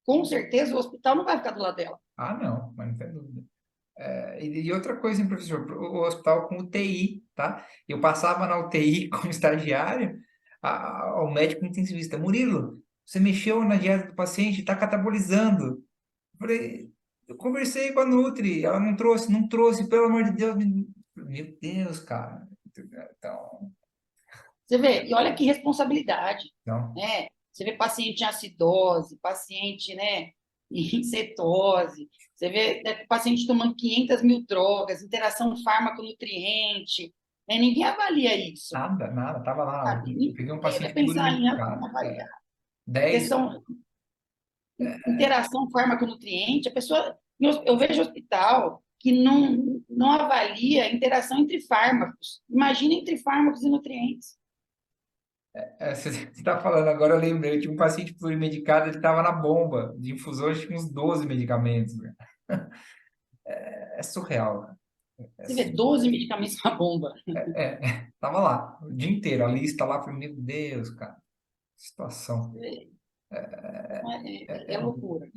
com certeza o hospital não vai ficar do lado dela. Ah, não, mas não tem dúvida. E outra coisa, hein, professor, o hospital com UTI, tá? Eu passava na UTI como estagiário, ao médico intensivista, Murilo, você mexeu na dieta do paciente, está catabolizando. Eu falei, eu conversei com a Nutri, ela não trouxe, pelo amor de Deus. Meu Deus, cara. Então, Você vê, e olha que responsabilidade, não, né? Você vê paciente em acidose, paciente, né, em cetose, você vê, né, paciente tomando 500 mil drogas, interação fármaco-nutriente, né? Ninguém avalia isso, nada, tava lá. sabe? Eu peguei um Ninguém vai paciente pensar em polimédico, avaliar. 10. Questão, interação fármaco-nutriente, a pessoa, eu vejo hospital que não avalia a interação entre fármacos. Imagina entre fármacos e nutrientes. Você está falando agora, eu lembrei, eu tinha um paciente plurimedicado, ele estava na bomba de infusão, acho que uns 12 medicamentos, né? É surreal, cara. Você vê 12 medicamentos na bomba. Tava lá, o dia inteiro, a lista lá, falei, meu Deus, cara, que situação. É É, loucura.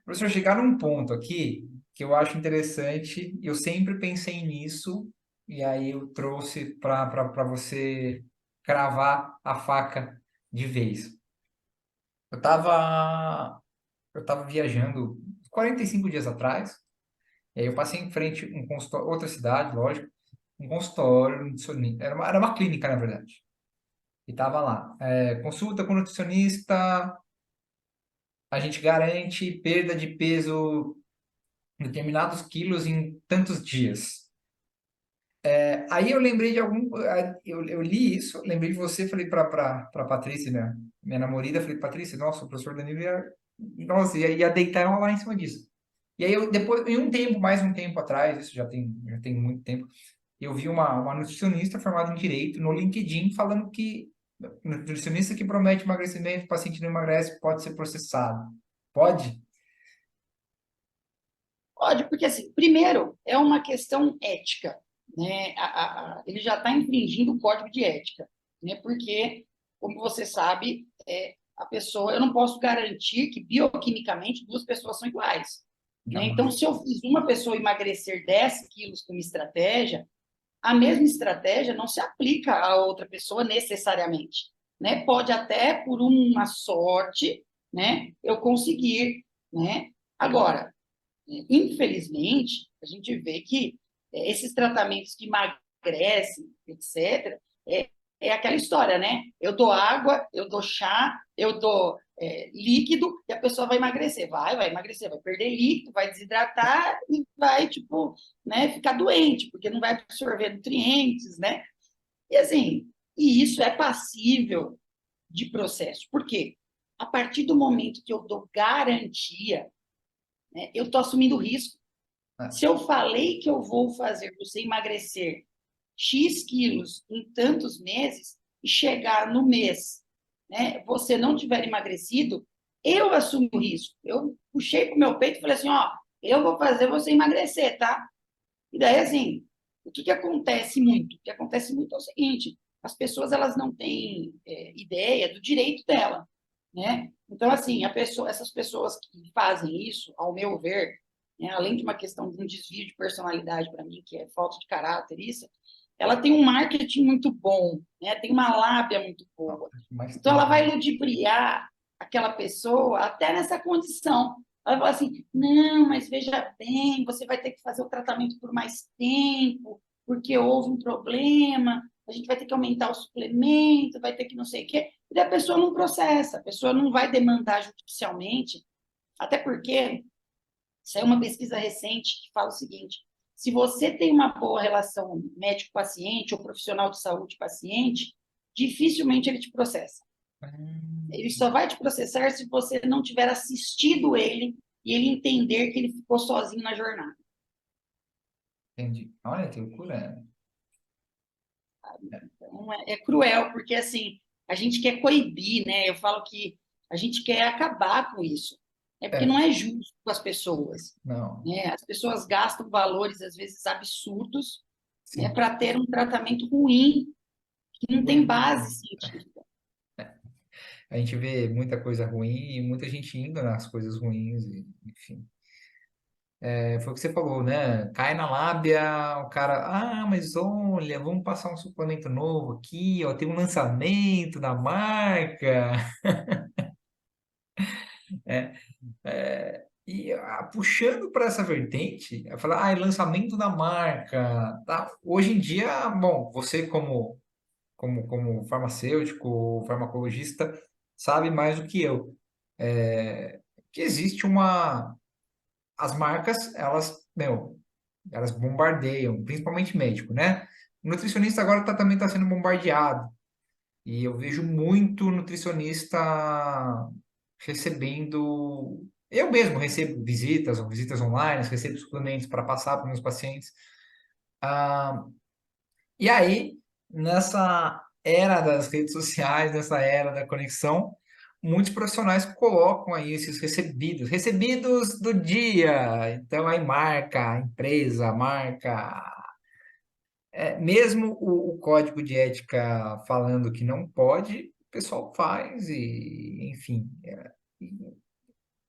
Professor, chegar num ponto aqui que eu acho interessante, eu sempre pensei nisso, e aí eu trouxe para você cravar a faca de vez. Eu estava eu tava viajando 45 dias atrás, e aí eu passei em frente a um consultório, outra cidade, lógico, um consultório, era uma clínica, na verdade. E tava lá, consulta com nutricionista, a gente garante perda de peso determinados quilos em tantos dias. Aí eu lembrei de eu li isso, lembrei de você, falei para Patrícia, minha namorada, falei, Patrícia, nossa, o professor Danilo nossa, ia deitar ela lá em cima disso. E aí eu depois, em um tempo, mais um tempo atrás, isso já tem muito tempo, eu vi uma nutricionista formada em Direito no LinkedIn falando que nutricionista que promete emagrecimento, o paciente não emagrece, pode ser processado. Pode? Pode, porque, assim, primeiro, é uma questão ética, né? Ele já está infringindo o código de ética, né? Porque, como você sabe, a pessoa, eu não posso garantir que bioquimicamente duas pessoas são iguais, né? Então, Jamais. se eu fiz uma pessoa emagrecer 10 quilos como estratégia, a mesma estratégia não se aplica a outra pessoa necessariamente, né? Pode até por uma sorte, né, eu conseguir, né? Agora, infelizmente, a gente vê que esses tratamentos que emagrecem, etc., é aquela história, né? Eu dou água, eu dou chá, eu dou líquido e a pessoa vai emagrecer. Vai emagrecer, vai perder líquido, vai desidratar e vai, tipo, né, ficar doente, porque não vai absorver nutrientes, né? E assim, e isso é passível de processo. Por quê? A partir do momento que eu dou garantia, né, eu estou assumindo risco. É, Se eu falei que eu vou fazer você emagrecer X quilos em tantos meses e chegar no mês, né, você não tiver emagrecido, eu assumo o risco. Eu puxei para o meu peito e falei assim, ó, eu vou fazer você emagrecer, tá? E daí, assim, o que acontece muito? O que acontece muito é o seguinte, as pessoas elas não têm ideia do direito dela, né? Então, assim, essas pessoas que fazem isso, ao meu ver, né, além de uma questão de um desvio de personalidade para mim, que é falta de caráter, isso, ela tem um marketing muito bom, né? Tem uma lábia muito boa. mais Então, ela tempo. vai ludibriar aquela pessoa até nessa condição. Ela fala assim: não, mas veja bem, você vai ter que fazer o tratamento por mais tempo, porque houve um problema, a gente vai ter que aumentar o suplemento, vai ter que não sei o quê. E a pessoa não processa, a pessoa não vai demandar judicialmente, até porque saiu uma pesquisa recente que fala o seguinte: se você tem uma boa relação médico-paciente ou profissional de saúde-paciente, dificilmente ele te processa. Hum, Ele só vai te processar se você não tiver assistido ele e ele entender que ele ficou sozinho na jornada. entendi. Olha que loucura. Então, é cruel, porque assim, a gente quer coibir, né? Eu falo que a gente quer acabar com isso. É porque É, não é justo com as pessoas, não, né? As pessoas gastam valores, às vezes, absurdos, né, sim. para ter um tratamento ruim, que não tem base científica. A gente vê muita coisa ruim e muita gente indo nas coisas ruins, e, enfim. É, foi o que você falou, né? Cai na lábia, o cara, mas olha, vamos passar um suplemento novo aqui, ó, tem um lançamento da marca. Puxando para essa vertente, eu falo, lançamento da marca, tá? Hoje em dia, bom, você como farmacêutico, farmacologista, sabe mais do que eu. Que existe as marcas, elas bombardeiam, principalmente médico, né? O nutricionista agora também está sendo bombardeado. E eu vejo muito nutricionista recebendo. Eu mesmo recebo visitas online, recebo suplementos para passar para meus pacientes. Ah, e aí, nessa era das redes sociais, nessa era da conexão, muitos profissionais colocam aí esses recebidos do dia. Então, aí marca, a empresa, a marca. Mesmo o código de ética falando que não pode, o pessoal faz e, enfim,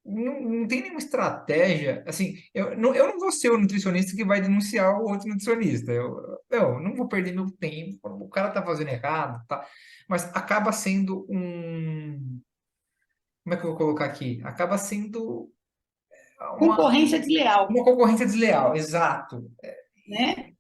não tem nenhuma estratégia. Assim, eu não vou ser o nutricionista que vai denunciar o outro nutricionista. Eu não vou perder meu tempo. O cara tá fazendo errado, tá? Mas acaba sendo um. Como é que eu vou colocar aqui? Acaba sendo uma, Concorrência desleal, uma concorrência desleal, exato. né?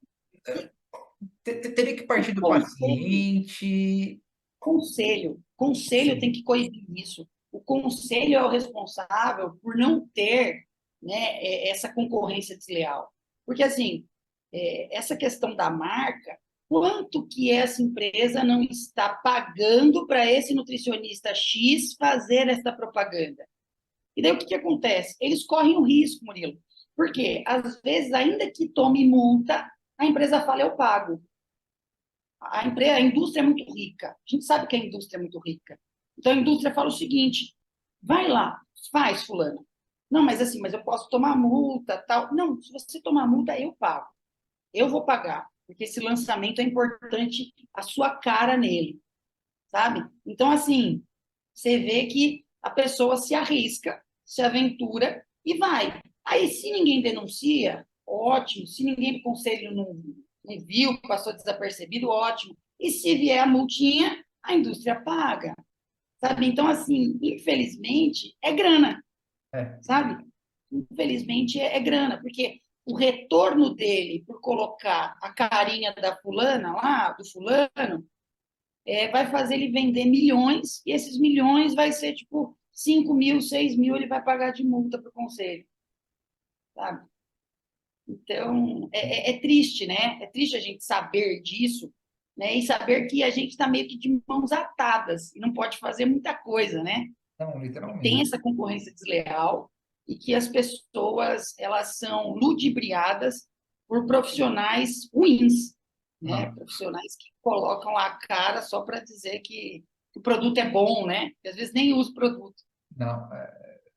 Teria que O partir do conselho paciente. Conselho tem Sim. que coibir isso. O conselho é o responsável por não ter, né, essa concorrência desleal. Porque, assim, essa questão da marca, quanto que essa empresa não está pagando para esse nutricionista X fazer essa propaganda? E daí o que acontece? Eles correm o risco, Murilo. Porque, às vezes, ainda que tome multa, a empresa fala, eu pago. A indústria é muito rica. A gente sabe que a indústria é muito rica. Então a indústria fala o seguinte: vai lá, faz, fulano. Não, mas assim, mas eu posso tomar multa, tal. Não, se você tomar multa, eu pago. Eu vou pagar, porque esse lançamento é importante a sua cara nele, sabe? Então assim, você vê que a pessoa se arrisca, se aventura e vai. Aí, se ninguém denuncia, ótimo. Se ninguém do conselho não viu, passou desapercebido, ótimo. E se vier a multinha, a indústria paga, sabe? Então, assim, infelizmente, é grana, É, sabe? Infelizmente, é grana, porque o retorno dele por colocar a carinha da fulana lá, do fulano, vai fazer ele vender milhões, e esses milhões vai ser tipo 5 mil, 6 mil, ele vai pagar de multa para o conselho, sabe? Então, é triste, né? É triste a gente saber disso, né? E saber que a gente está meio que de mãos atadas e não pode fazer muita coisa, né? não, E tem literalmente. essa concorrência desleal e que as pessoas elas são ludibriadas por profissionais ruins, né? Não, Profissionais que colocam a cara só para dizer que o produto é bom, né? E às vezes nem usa o produto. não.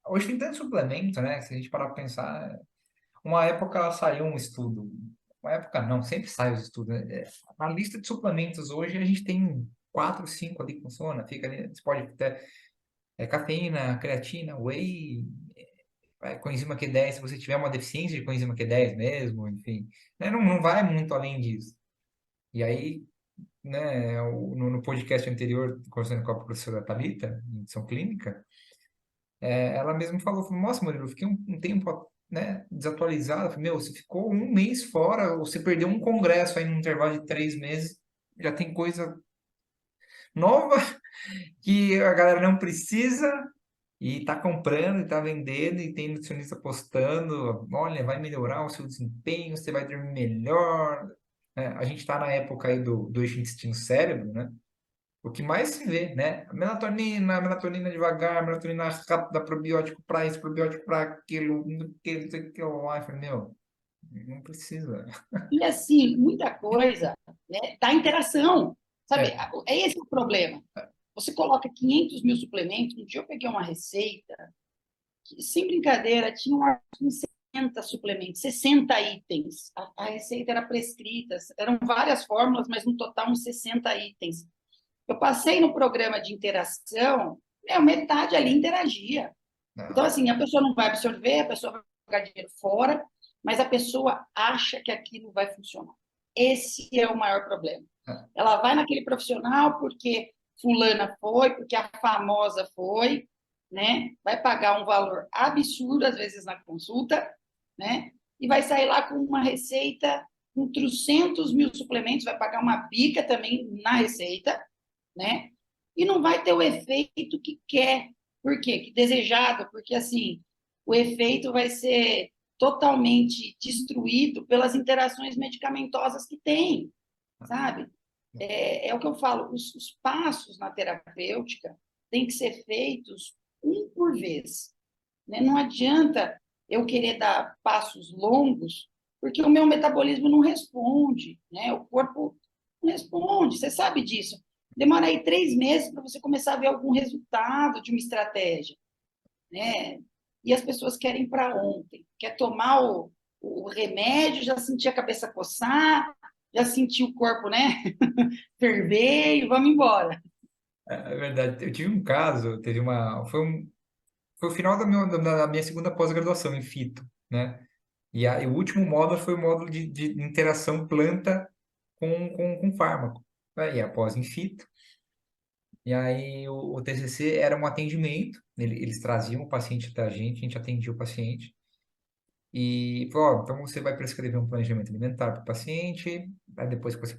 Hoje tem tanto suplemento, né? Se a gente parar para pensar, uma época saiu um estudo, uma época não, sempre sai os estudos, né? Na lista de suplementos hoje a gente tem quatro, cinco ali que funciona, fica ali, você pode ter cafeína, creatina, whey, coenzima Q10, se você tiver uma deficiência de coenzima Q10 mesmo, enfim, né? Não vai muito além disso. E aí, né, no podcast anterior, conversando com a professora Thalita, em edição clínica, ela mesma falou, nossa, Murilo, eu fiquei um tempo, né, desatualizado. Eu falei, meu, você ficou um mês fora, ou você perdeu um congresso aí no intervalo de 3 meses, já tem coisa nova que a galera não precisa e tá comprando e tá vendendo e tem nutricionista postando, olha, vai melhorar o seu desempenho, você vai dormir melhor. A gente tá na época aí do eixo intestino-cérebro, né? O que mais se vê, né? Melatonina devagar, melatonina rápida, probiótico para isso, probiótico para aquilo, não sei o que lá. Eu falei, meu, não precisa. E assim, muita coisa, né, da interação, sabe? É, É esse o problema. Você coloca 500 mil suplementos. Um dia eu peguei uma receita que, sem brincadeira, tinha uns 60 suplementos, 60 itens. A receita era prescrita, eram várias fórmulas, mas no total uns 60 itens. Eu passei no programa de interação, metade ali interagia. Então, não, assim, a pessoa não vai absorver, a pessoa vai jogar dinheiro fora, mas a pessoa acha que aquilo vai funcionar. Esse é o maior problema. é, Ela vai naquele profissional porque fulana foi, porque a famosa foi, né? Vai pagar um valor absurdo, às vezes, na consulta, né? E vai sair lá com uma receita com 300 mil suplementos, vai pagar uma bica também na receita, né? E não vai ter o efeito que quer. Por quê? Que desejado, porque assim, o efeito vai ser totalmente destruído pelas interações medicamentosas que tem, sabe? É o que eu falo, os passos na terapêutica têm que ser feitos um por vez, né? Não adianta eu querer dar passos longos, porque o meu metabolismo não responde, né? O corpo não responde, você sabe disso. Demora aí 3 meses para você começar a ver algum resultado de uma estratégia, né? E as pessoas querem para ontem, quer tomar o remédio, já sentir a cabeça coçar, já sentir o corpo, né? Ferver e vamos embora. é verdade. Eu tive um caso, foi o final da minha segunda pós-graduação em fito, né? E o último módulo foi o módulo de interação planta com fármaco, né? E após em fito. E aí o TCC era um atendimento, eles traziam o paciente da gente, a gente atendia o paciente. E falou, ó, então você vai prescrever um planejamento alimentar para o paciente, aí depois que você,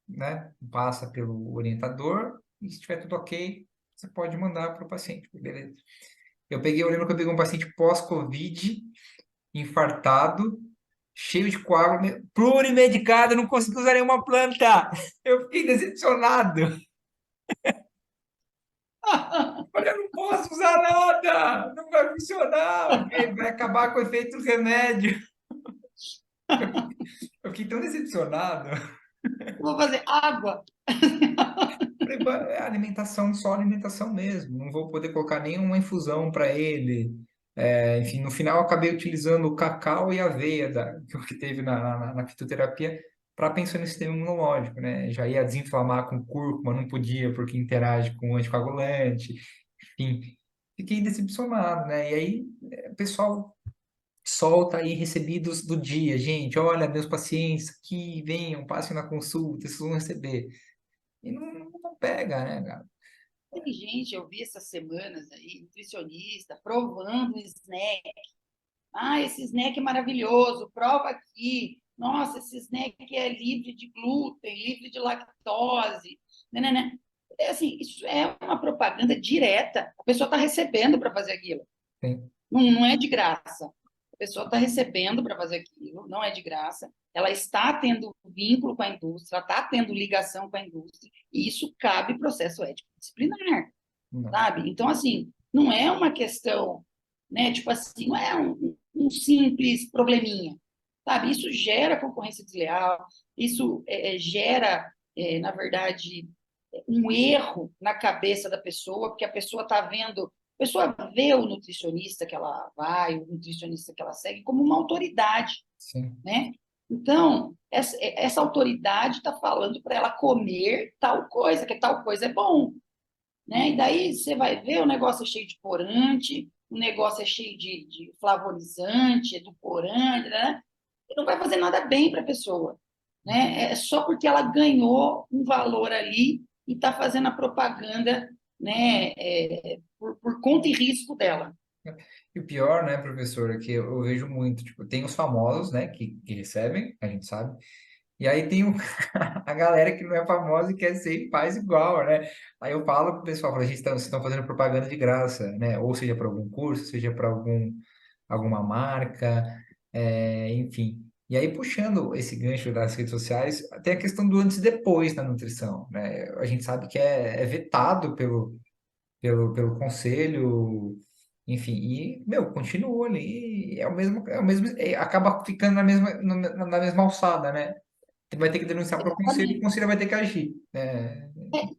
né, passa pelo orientador, e se estiver tudo ok, você pode mandar para o paciente, beleza. Eu lembro que eu peguei um paciente pós-Covid, infartado, cheio de coágulo, plurimedicado, não consegui usar nenhuma planta. Eu fiquei decepcionado. Olha, eu não posso usar nada, não vai funcionar, vai acabar com o efeito do remédio. Eu fiquei tão decepcionado. Vou fazer água. Falei, é alimentação, só alimentação mesmo. Não vou poder colocar nenhuma infusão para ele. Enfim, no final eu acabei utilizando o cacau e a aveia que teve na fitoterapia para pensar no sistema imunológico, né? Já ia desinflamar com cúrcuma, não podia porque interage com o anticoagulante. Enfim, fiquei decepcionado, né? E aí, o pessoal solta aí recebidos do dia. Gente, olha, meus pacientes aqui, venham, passem na consulta, vocês vão receber. E não pega, né, cara? Tem gente, eu vi essas semanas aí, nutricionista, provando snack. Ah, esse snack é maravilhoso, prova aqui. Nossa, esse snack é livre de glúten, livre de lactose. Né? É assim, isso é uma propaganda direta. A pessoa está recebendo para fazer aquilo. Sim, Não é de graça. A pessoa está recebendo para fazer aquilo, não é de graça. Ela está tendo vínculo com a indústria, está tendo ligação com a indústria, e isso cabe processo ético disciplinar, não. sabe? Então, assim, não é uma questão. né? Tipo assim, não é um simples probleminha, sabe? Isso gera concorrência desleal, isso gera, na verdade, um erro na cabeça da pessoa, porque a pessoa está vendo, a pessoa vê o nutricionista que ela vai, o nutricionista que ela segue, como uma autoridade, Sim. né? Então, essa autoridade está falando para ela comer tal coisa, que tal coisa é bom, né? E daí você vai ver, o negócio é cheio de corante, o negócio é cheio de flavorizante, edulcorante, né? E não vai fazer nada bem para a pessoa, né? É só porque ela ganhou um valor ali e está fazendo a propaganda, né? Por conta e risco dela. E o pior, né, professor, é que eu vejo muito, tipo, tem os famosos, né, que recebem, a gente sabe, e aí tem a galera que não é famosa e quer ser e faz igual, né? Aí eu falo pro pessoal, falo, gente, vocês estão fazendo propaganda de graça, né? Ou seja para algum curso, seja para alguma marca, enfim. E aí, puxando esse gancho das redes sociais, tem a questão do antes e depois na nutrição, né? A gente sabe que é vetado pelo conselho, enfim, e, meu, continua ali, acaba ficando na mesma alçada, né? Vai ter que denunciar para o conselho e o Exatamente. conselho vai ter que agir.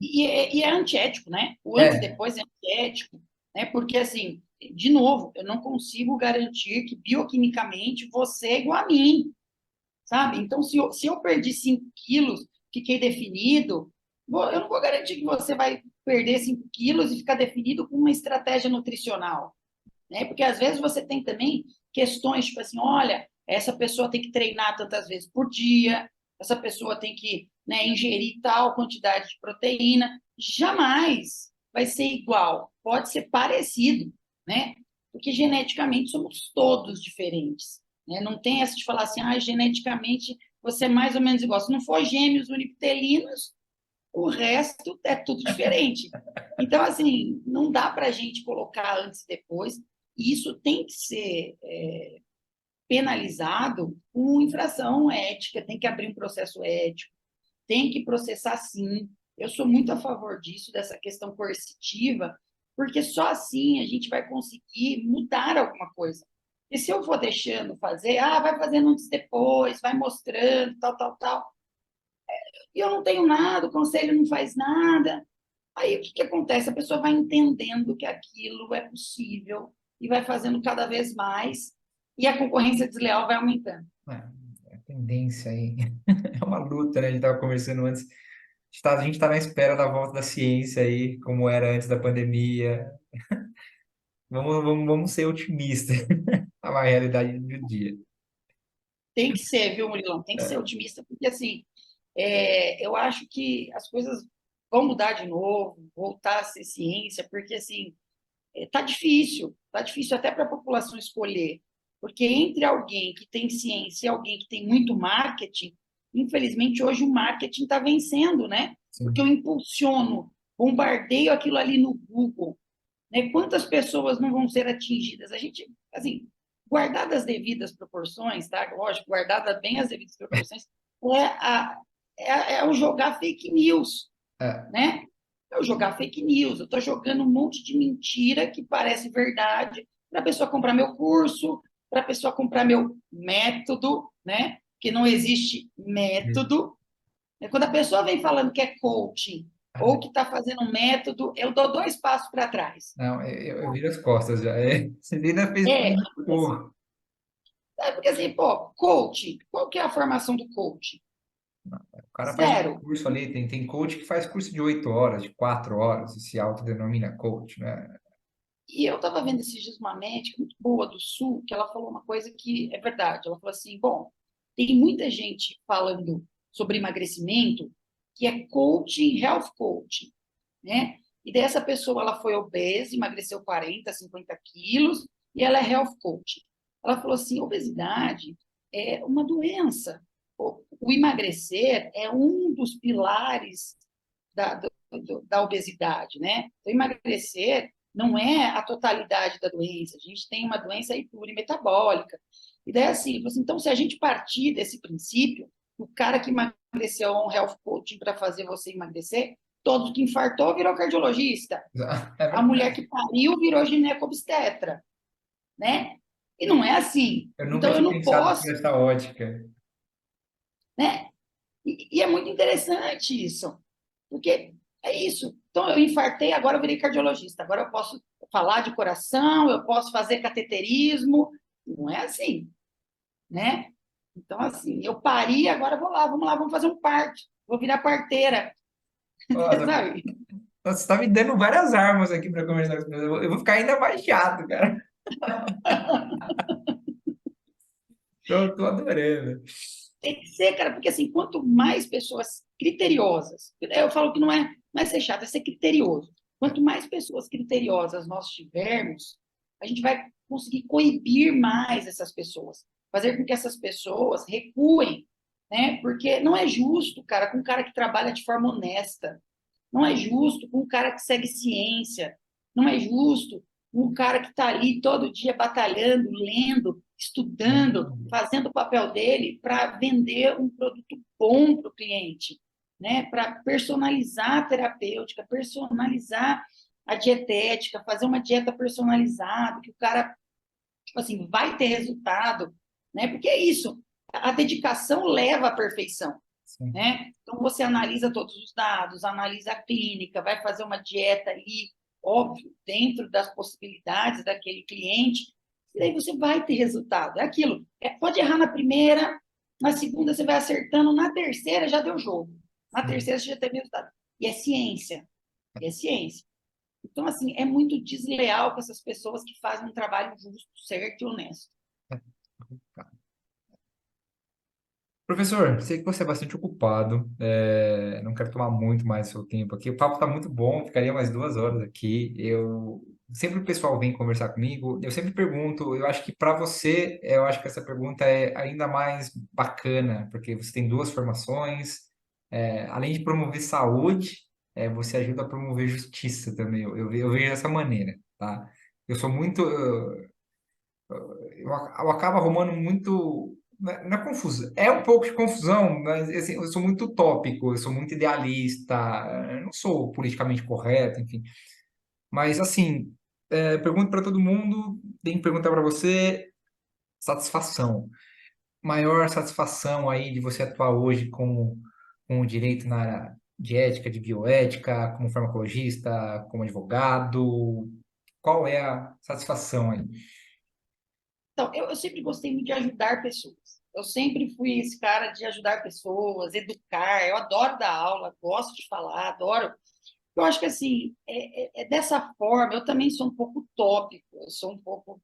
E é antiético, né? O antes e É, depois é antiético, né? Porque, assim, de novo, eu não consigo garantir que bioquimicamente você é igual a mim, sabe? Então, se eu perdi 5 quilos, fiquei definido, eu não vou garantir que você vai perder 5 quilos e ficar definido com uma estratégia nutricional, né? Porque às vezes você tem também questões tipo assim, olha, essa pessoa tem que treinar tantas vezes por dia, essa pessoa tem que, né, ingerir tal quantidade de proteína. Jamais vai ser igual, pode ser parecido, né? Porque geneticamente somos todos diferentes, né? Não tem essa de falar assim, geneticamente você é mais ou menos igual. Se não for gêmeos uniptelinos, o resto é tudo diferente. Então, assim, não dá para a gente colocar antes e depois. E isso tem que ser penalizado com infração ética, tem que abrir um processo ético, tem que processar sim. Eu sou muito a favor disso, dessa questão coercitiva, porque só assim a gente vai conseguir mudar alguma coisa. E se eu vou deixando fazer, vai fazendo antes e depois, vai mostrando, tal, tal, tal, e eu não tenho nada, o conselho não faz nada, aí o que, que acontece? A pessoa vai entendendo que aquilo é possível e vai fazendo cada vez mais e a concorrência desleal vai aumentando. a tendência aí. É uma luta, né? A gente estava conversando antes. A gente tá na espera da volta da ciência aí, como era antes da pandemia. Vamos ser otimistas. É uma realidade do dia. Tem que ser, viu, Murilão? Tem que ser otimista, porque assim, eu acho que as coisas vão mudar de novo, voltar a ser ciência, porque assim, tá difícil até para a população escolher, porque entre alguém que tem ciência e alguém que tem muito marketing, infelizmente hoje o marketing está vencendo, né? Porque eu Sim. impulsiono, bombardeio aquilo ali no Google, né? Quantas pessoas não vão ser atingidas? A gente, assim, guardadas as devidas proporções, tá? Lógico, guardadas bem as devidas proporções, é, a, é o jogar fake news, É, né? Eu jogar fake news, eu estou jogando um monte de mentira que parece verdade para a pessoa comprar meu curso, para a pessoa comprar meu método, né? Que não existe método. Quando a pessoa vem falando que é coaching ou que está fazendo um método, eu dou 2 passos para trás. não, eu viro as costas já. Você ainda fez É, pouco. porque assim, pô, coaching, qual que é a formação do coaching? O cara faz um Zero. curso ali, tem coach que faz curso de 8 horas, de 4 horas, e se autodenomina coach, né? E eu estava vendo esses dias uma médica muito boa do Sul, que ela falou uma coisa que é verdade. Ela falou assim: bom, tem muita gente falando sobre emagrecimento que é coaching, health coaching, né? E dessa pessoa, ela foi obesa, emagreceu 40, 50 quilos, e ela é health coach. Ela falou assim: obesidade é uma doença. O emagrecer é um dos pilares da obesidade, né? Então, emagrecer não é a totalidade da doença, a gente tem uma doença aí plurimetabólica. E daí, assim, então, se a gente partir desse princípio, o cara que emagreceu um health coaching para fazer você emagrecer, todo que infartou virou cardiologista, É a mulher verdade. que pariu virou ginecobstetra, né? E não é assim. Eu nunca Então, eu tinha não pensado por posso, essa ótica. né? E é muito interessante isso, porque é isso. Então, eu infartei, agora eu virei cardiologista. Agora eu posso falar de coração, eu posso fazer cateterismo. Não é assim, né? Então, assim, eu pari, agora eu vou lá, vamos lá, vamos fazer um parto. Vou virar parteira, Nossa, sabe? você está me dando várias armas aqui para conversar com você. Eu vou ficar ainda mais chato, cara. Tô adorando. Tem que ser, cara, porque assim, quanto mais pessoas criteriosas, eu falo que não é ser chato, é ser criterioso. Quanto mais pessoas criteriosas nós tivermos, a gente vai conseguir coibir mais essas pessoas, fazer com que essas pessoas recuem, né? Porque não é justo, cara, com um cara que trabalha de forma honesta, não é justo com um cara que segue ciência, não é justo com um cara que está ali todo dia batalhando, lendo, estudando, fazendo o papel dele para vender um produto bom para o cliente, né? Para personalizar a terapêutica, personalizar a dietética, fazer uma dieta personalizada, que o cara, tipo assim, vai ter resultado, né? Porque é isso, a dedicação leva à perfeição, Sim. né? Então, você analisa todos os dados, analisa a clínica, vai fazer uma dieta ali, óbvio, dentro das possibilidades daquele cliente, e daí você vai ter resultado. É aquilo. Pode errar na primeira, na segunda você vai acertando, na terceira já deu jogo. Na Sim. terceira você já teve resultado. E é ciência. E é ciência. Então, assim, é muito desleal com essas pessoas que fazem um trabalho justo, certo e honesto. Professor, sei que você é bastante ocupado, não quero tomar muito mais seu tempo aqui. O papo está muito bom, ficaria mais 2 horas aqui. Sempre o pessoal vem conversar comigo, eu sempre pergunto. Eu acho que para você, eu acho que essa pergunta é ainda mais bacana, porque você tem duas formações, além de promover saúde, você ajuda a promover justiça também. Eu vejo dessa maneira, tá? Eu sou muito, eu acabo arrumando muito. Não é confusão. É um pouco de confusão, mas assim, eu sou muito utópico, eu sou muito idealista, eu não sou politicamente correto, enfim. Mas, assim, pergunto para todo mundo, tenho que perguntar para você: satisfação. Maior satisfação aí de você atuar hoje com o direito na área de ética, de bioética, como farmacologista, como advogado? Qual é a satisfação aí? Então, eu sempre gostei muito de ajudar pessoas. Eu sempre fui esse cara de ajudar pessoas, educar. Eu adoro dar aula, gosto de falar, adoro. Eu acho que, assim, é dessa forma. Eu também sou um pouco utópico, eu sou um pouco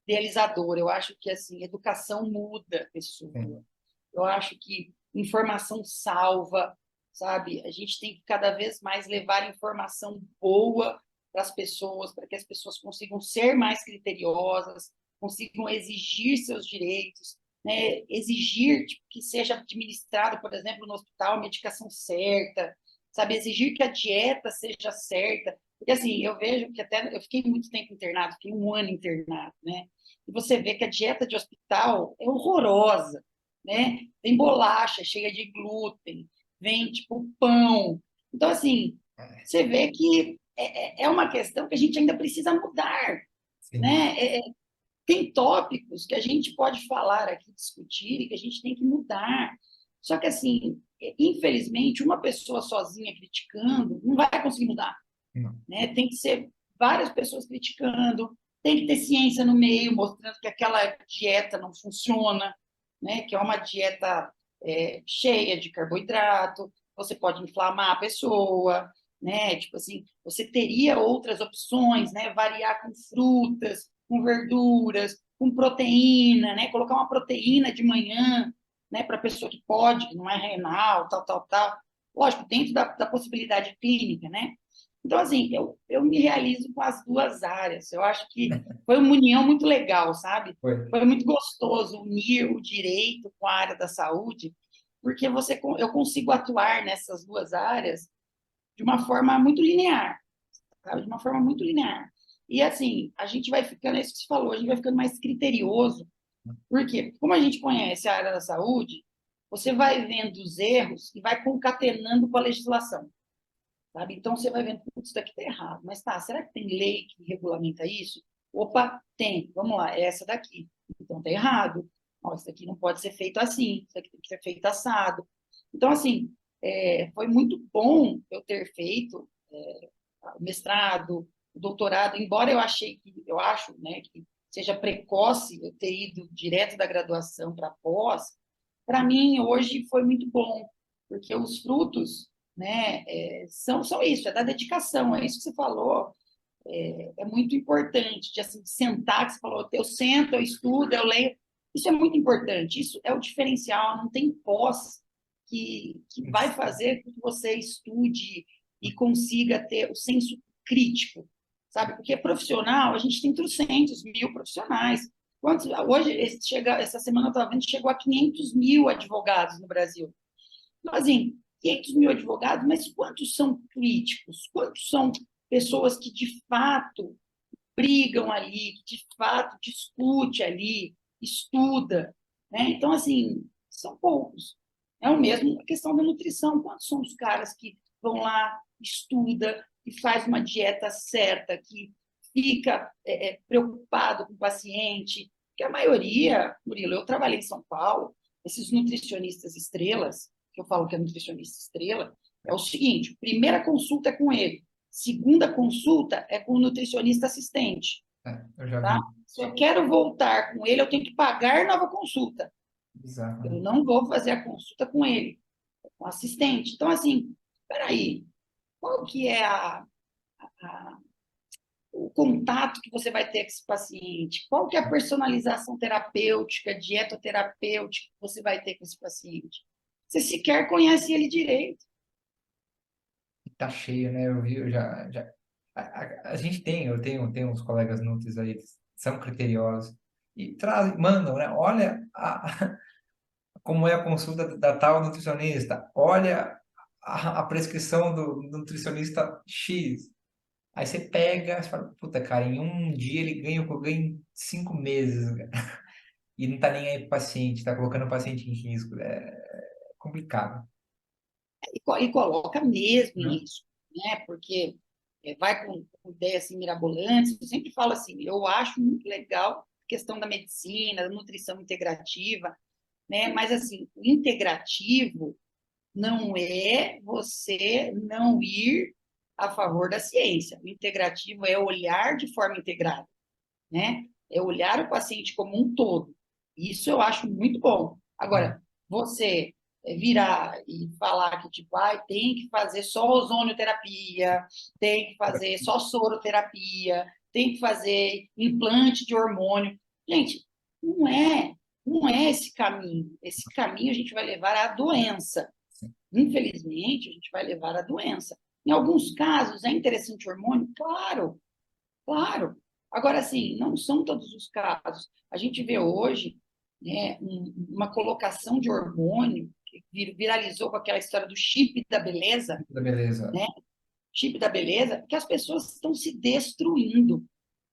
idealizador. Eu acho que, assim, educação muda a pessoa. Sim. Eu acho que informação salva, sabe? A gente tem que cada vez mais levar informação boa para as pessoas, para que as pessoas consigam ser mais criteriosas, consigam exigir seus direitos, né? Exigir tipo, que seja administrado, por exemplo, no hospital, a medicação certa, sabe? Exigir que a dieta seja certa. Porque, assim, eu vejo que até eu fiquei muito tempo internado, fiquei 1 ano internado, né? E você vê que a dieta de hospital é horrorosa, né? Tem bolacha cheia de glúten, vem tipo pão. Então, assim, você vê que é uma questão que a gente ainda precisa mudar, Sim. né? Tem tópicos que a gente pode falar aqui, discutir, e que a gente tem que mudar. Só que, assim, infelizmente, uma pessoa sozinha criticando não vai conseguir mudar, Não. né? Tem que ser várias pessoas criticando, tem que ter ciência no meio, mostrando que aquela dieta não funciona, né? Que é uma dieta cheia de carboidrato, você pode inflamar a pessoa, né? Tipo assim, você teria outras opções, né? Variar com frutas, com verduras, com proteína, né? Colocar uma proteína de manhã, né? Para a pessoa que pode, que não é renal, tal, tal, tal. Lógico, dentro da possibilidade clínica, né? Então, assim, eu me realizo com as duas áreas. Eu acho que foi uma união muito legal, sabe? Foi. Foi muito gostoso unir o direito com a área da saúde, porque eu consigo atuar nessas duas áreas de uma forma muito linear, sabe? De uma forma muito linear. E, assim, a gente vai ficando, é isso que você falou, a gente vai ficando mais criterioso. Por quê? Como a gente conhece a área da saúde, você vai vendo os erros e vai concatenando com a legislação. Sabe? Então, você vai vendo, putz, isso daqui está errado. Mas tá, será que tem lei que regulamenta isso? Opa, tem, vamos lá, é essa daqui. Então tá errado. Ó, isso daqui não pode ser feito assim, isso aqui tem que ser feito assado. Então, assim, foi muito bom eu ter feito o mestrado, o doutorado, embora eu acho, né, que seja precoce eu ter ido direto da graduação para pós, para mim hoje foi muito bom, porque os frutos, né, são isso, é da dedicação, é isso que você falou, é muito importante, de assim, sentar, que você falou, eu sento, eu estudo, eu leio, isso é muito importante, isso é o diferencial, não tem pós que vai fazer com que você estude e consiga ter o senso crítico, sabe? Porque profissional, a gente tem 300 mil profissionais. Hoje, essa semana eu estava vendo, chegou a 500 mil advogados no Brasil. Então, assim, 500 mil advogados, mas quantos são críticos? Quantos são pessoas que, de fato, brigam ali, que, de fato, discute ali, estuda, né? Então, assim, são poucos. É o mesmo a questão da nutrição. Quantos são os caras que vão lá, estuda, e faz uma dieta certa, que fica preocupado com o paciente? Que a maioria, Murilo, eu trabalhei em São Paulo, esses nutricionistas estrelas, que eu falo que é nutricionista estrela, é o seguinte: primeira consulta é com ele, segunda consulta é com o nutricionista assistente, Eu já tá? vi. Se eu quero voltar com ele, eu tenho que pagar nova consulta. Eu Exatamente. não vou fazer a consulta com ele, com o assistente. Então, assim, peraí, qual que é a, o contato que você vai ter com esse paciente? Qual que é a personalização terapêutica, dietoterapêutica que você vai ter com esse paciente? Você sequer conhece ele direito. Tá cheio, né? Eu vi, a gente eu tenho uns colegas nutris aí que são criteriosos e trazem, mandam, né? Olha como é a consulta da tal nutricionista, olha a prescrição do nutricionista X. Aí você pega, você fala, puta, cara, em um dia ele ganha o que eu ganho em 5 meses, cara. E não tá nem aí pro paciente, tá colocando o paciente em risco. É complicado, E coloca mesmo né? em risco, né? Porque vai com ideias assim, mirabolantes. Eu sempre falo assim, eu acho muito legal a questão da medicina, da nutrição integrativa, né? Mas assim, o integrativo não é você não ir a favor da ciência. O integrativo é olhar de forma integrada, né? É olhar o paciente como um todo. Isso eu acho muito bom. É. Agora, você virar e falar que, tipo, ah, tem que fazer só ozonioterapia, tem que fazer só soroterapia, tem que fazer implante de hormônio. Gente, não é, não é esse caminho. Esse caminho a gente vai levar à doença. Infelizmente, a gente vai levar à doença. Em alguns casos, é interessante o hormônio? Claro, claro. Agora, assim, não são todos os casos. A gente vê hoje, né, uma colocação de hormônio que viralizou com aquela história do chip da beleza, Da beleza. né? Chip da beleza, que as pessoas estão se destruindo,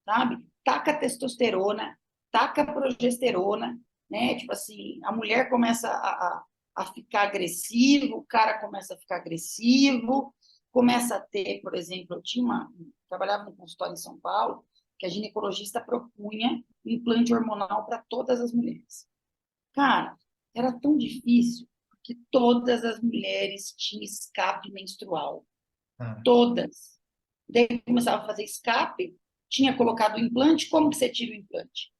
sabe? Taca testosterona, taca progesterona, né? Tipo assim, a mulher começa a ficar agressiva, o cara começa a ficar agressivo, começa a ter, por exemplo, trabalhava num consultório em São Paulo, que a ginecologista propunha implante hormonal para todas as mulheres. Cara, era tão difícil, porque todas as mulheres tinham escape menstrual. Ah, Todas. Daí começava a fazer escape, tinha colocado o implante, como que você tira o implante?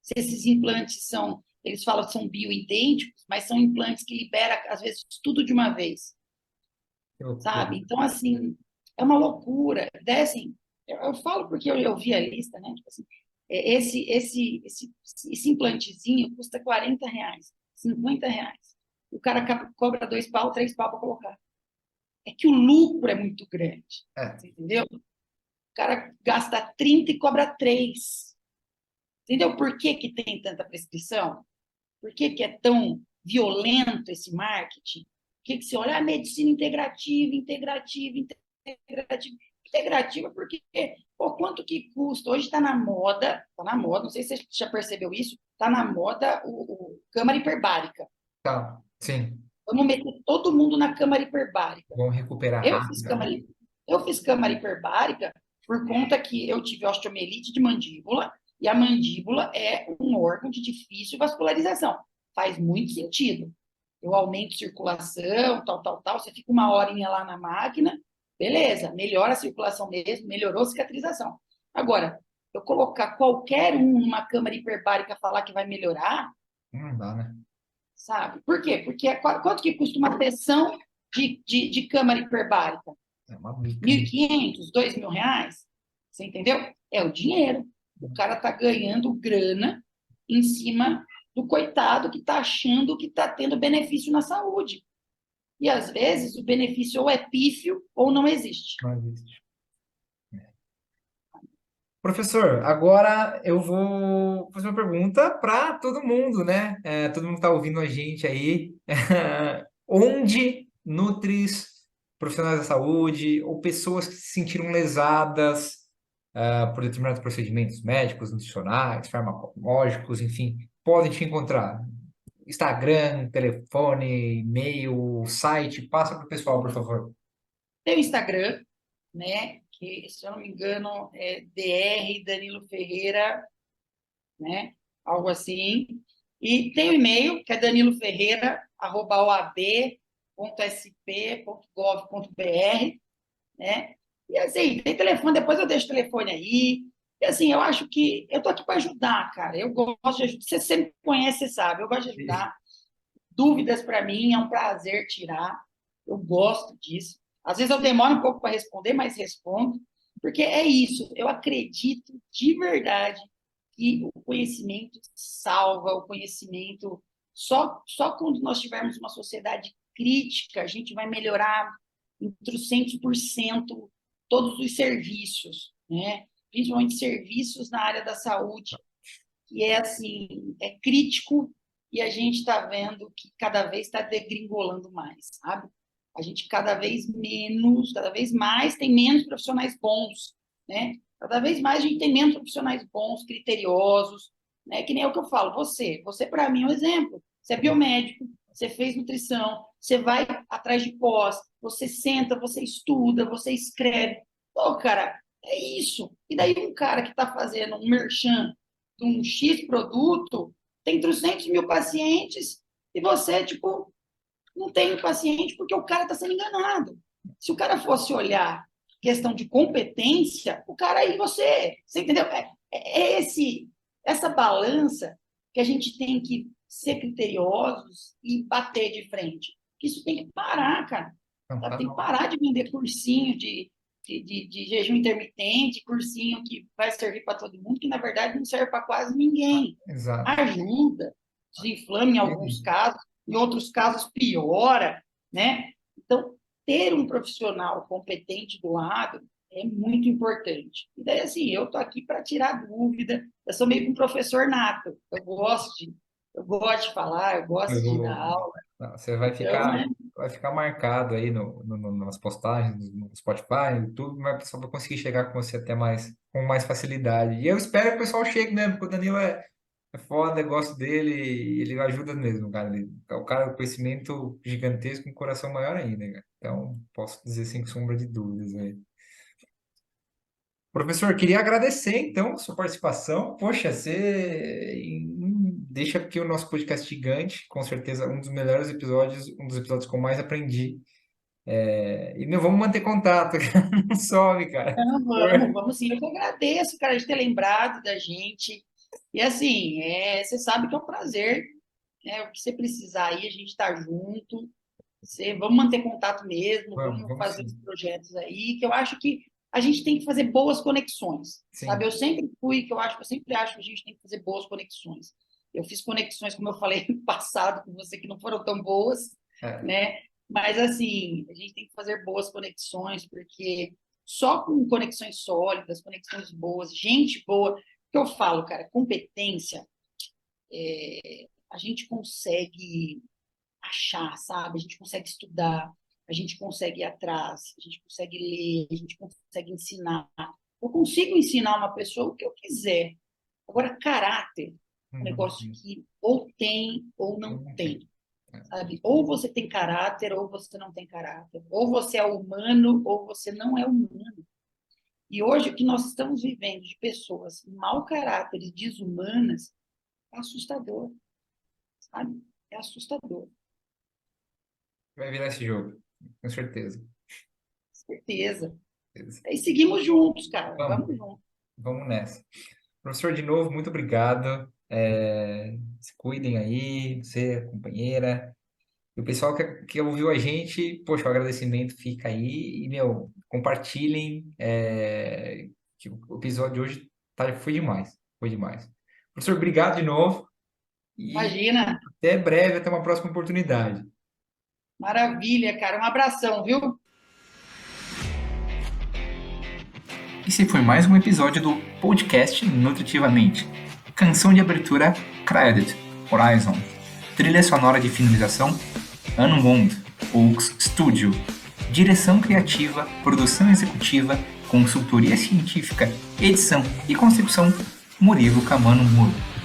Se esses implantes são, eles falam que são bioidênticos, mas são implantes que liberam, às vezes, tudo de uma vez, que loucura. sabe? Então, assim, é uma loucura. Daí, assim, eu falo porque eu vi a lista, né? Tipo assim, esse implantezinho custa R$ 40, R$ 50. O cara cobra 2 pau, 3 pau para colocar. É que o lucro é muito grande, É, entendeu? O cara gasta 30 e cobra 3. Entendeu por que, que tem tanta prescrição? Por que, que é tão violento esse marketing? Por que, que você olha a medicina integrativa, integrativa, integrativa? Integrativa porque, pô, quanto que custa? Hoje está na moda, não sei se você já percebeu isso, está na moda o câmara hiperbárica. tá, sim. Vamos meter todo mundo na câmara hiperbárica. Vamos recuperar Eu fiz rápido, câmara, né? eu fiz câmara hiperbárica, por conta que eu tive osteomielite de mandíbula, e a mandíbula é um órgão de difícil vascularização. Faz muito sentido. Eu aumento circulação, tal. Você fica uma horinha lá na máquina, beleza, melhora a circulação mesmo, melhorou a cicatrização. Agora, eu colocar qualquer um numa câmara hiperbárica e falar que vai melhorar, Não dá, né? sabe? Por quê? Porque quanto que custa uma sessão de câmara hiperbárica? É uma bica, né? 1.500, R$ 2.000? Você entendeu? É o dinheiro. O cara tá ganhando grana em cima do coitado que está achando que está tendo benefício na saúde. E às vezes o benefício ou é pífio ou não existe. Não existe. Professor, agora eu vou fazer uma pergunta para todo mundo, né? Todo mundo está ouvindo a gente aí. Onde nutris, profissionais da saúde ou pessoas que se sentiram lesadas por determinados procedimentos médicos, nutricionais, farmacológicos, enfim, podem te encontrar? Instagram, telefone, e-mail, site, passa para o pessoal, por favor. Tem o Instagram, né? Que, se eu não me engano, é DR Danilo Ferreira, né? Algo assim. E tem o e-mail, que é daniloferreira@oab.sp.gov.br, né? E assim, tem telefone, depois eu deixo o telefone aí. E assim, eu acho que eu tô aqui para ajudar, cara. Eu gosto de ajudar. Você sempre me conhece, você sabe. Eu gosto de Sim. ajudar. Dúvidas para mim é um prazer tirar. Eu gosto disso. Às vezes eu demoro um pouco para responder, mas respondo, porque é isso. Eu acredito de verdade que o conhecimento salva, o conhecimento. Só quando nós tivermos uma sociedade crítica, a gente vai melhorar em trocentos por cento todos os serviços, né? Principalmente serviços na área da saúde, que é assim, é crítico e a gente está vendo que cada vez está degringolando mais, sabe? A gente cada vez menos, cada vez mais tem menos profissionais bons, né? Cada vez mais a gente tem menos profissionais bons, criteriosos, né? Que nem é o que eu falo, você para mim é um exemplo. Você é biomédico, você fez nutrição, você vai atrás de pós, você senta, você estuda, você escreve. Pô, cara, é isso. E daí um cara que está fazendo um merchan de um X produto, tem 300 mil pacientes e você, tipo, não tem o paciente porque o cara está sendo enganado. Se o cara fosse olhar questão de competência, o cara aí você entendeu? É essa balança que a gente tem que ser criteriosos e bater de frente. Isso tem que parar, cara. Não, tá Tem que bom. parar de vender cursinho de jejum intermitente, cursinho que vai servir para todo mundo, que na verdade não serve para quase ninguém. Exato. Ajuda, desinflama em alguns casos, em outros casos piora, né? Então, ter um profissional competente do lado é muito importante. E daí, assim, eu tô aqui para tirar dúvida, eu sou meio que um professor nato, eu gosto de falar, eu gosto Eu de dar vou- aula, Não, você então, né? vai ficar marcado aí nas postagens, no Spotify, no YouTube, mas o pessoal vai conseguir chegar com você até com mais facilidade. E eu espero que o pessoal chegue mesmo, porque o Danilo é foda, o negócio dele, e ele ajuda mesmo, cara. É o cara com conhecimento gigantesco, com um coração maior ainda, cara. Então, posso dizer sem sombra de dúvidas aí. Professor, queria agradecer então a sua participação. Poxa, deixa aqui o nosso podcast gigante, com certeza um dos melhores episódios, um dos episódios que eu mais aprendi. E meu, vamos manter contato, não some, cara. Não, vamos sim. Eu que agradeço, cara, de ter lembrado da gente. E assim, você sabe que é um prazer, né? O que você precisar aí, a gente está junto. Vamos manter contato mesmo, vamos Vamos fazer os sim. projetos aí, que eu acho que a gente tem que fazer boas conexões, sabe? Sim, Eu sempre acho que a gente tem que fazer boas conexões. Eu fiz conexões, como eu falei no passado com você, que não foram tão boas, é, né? Mas assim, a gente tem que fazer boas conexões, porque só com conexões sólidas, conexões boas, gente boa, que eu falo, cara, competência, a gente consegue achar, sabe? A gente consegue estudar, a gente consegue ir atrás, a gente consegue ler, a gente consegue ensinar. Eu consigo ensinar uma pessoa o que eu quiser. Agora, caráter, é um não negócio tem, que ou tem ou não não tem. tem, sabe? Ou você tem caráter ou você não tem caráter. Ou você é humano ou você não é humano. E hoje, o que nós estamos vivendo de pessoas mau caráter e desumanas é assustador, sabe? É assustador, Vai virar esse jogo, com certeza. certeza. Certeza. E seguimos juntos, cara. Vamos, Vamos juntos. vamos nessa. Professor, de novo, muito obrigado. Se cuidem aí, você, a companheira. E o pessoal que ouviu a gente, poxa, o agradecimento fica aí. E, meu, compartilhem, que o episódio de hoje foi demais. Foi demais. Professor, obrigado de novo. E Imagina. até breve, até uma próxima oportunidade. Maravilha, cara. Um abração, viu? Esse foi mais um episódio do podcast Nutritivamente. Canção de abertura Credit, Horizon. Trilha sonora de finalização Unwound, Oaks Studio. Direção criativa, produção executiva, consultoria científica, edição e concepção Murilo Camano Muro.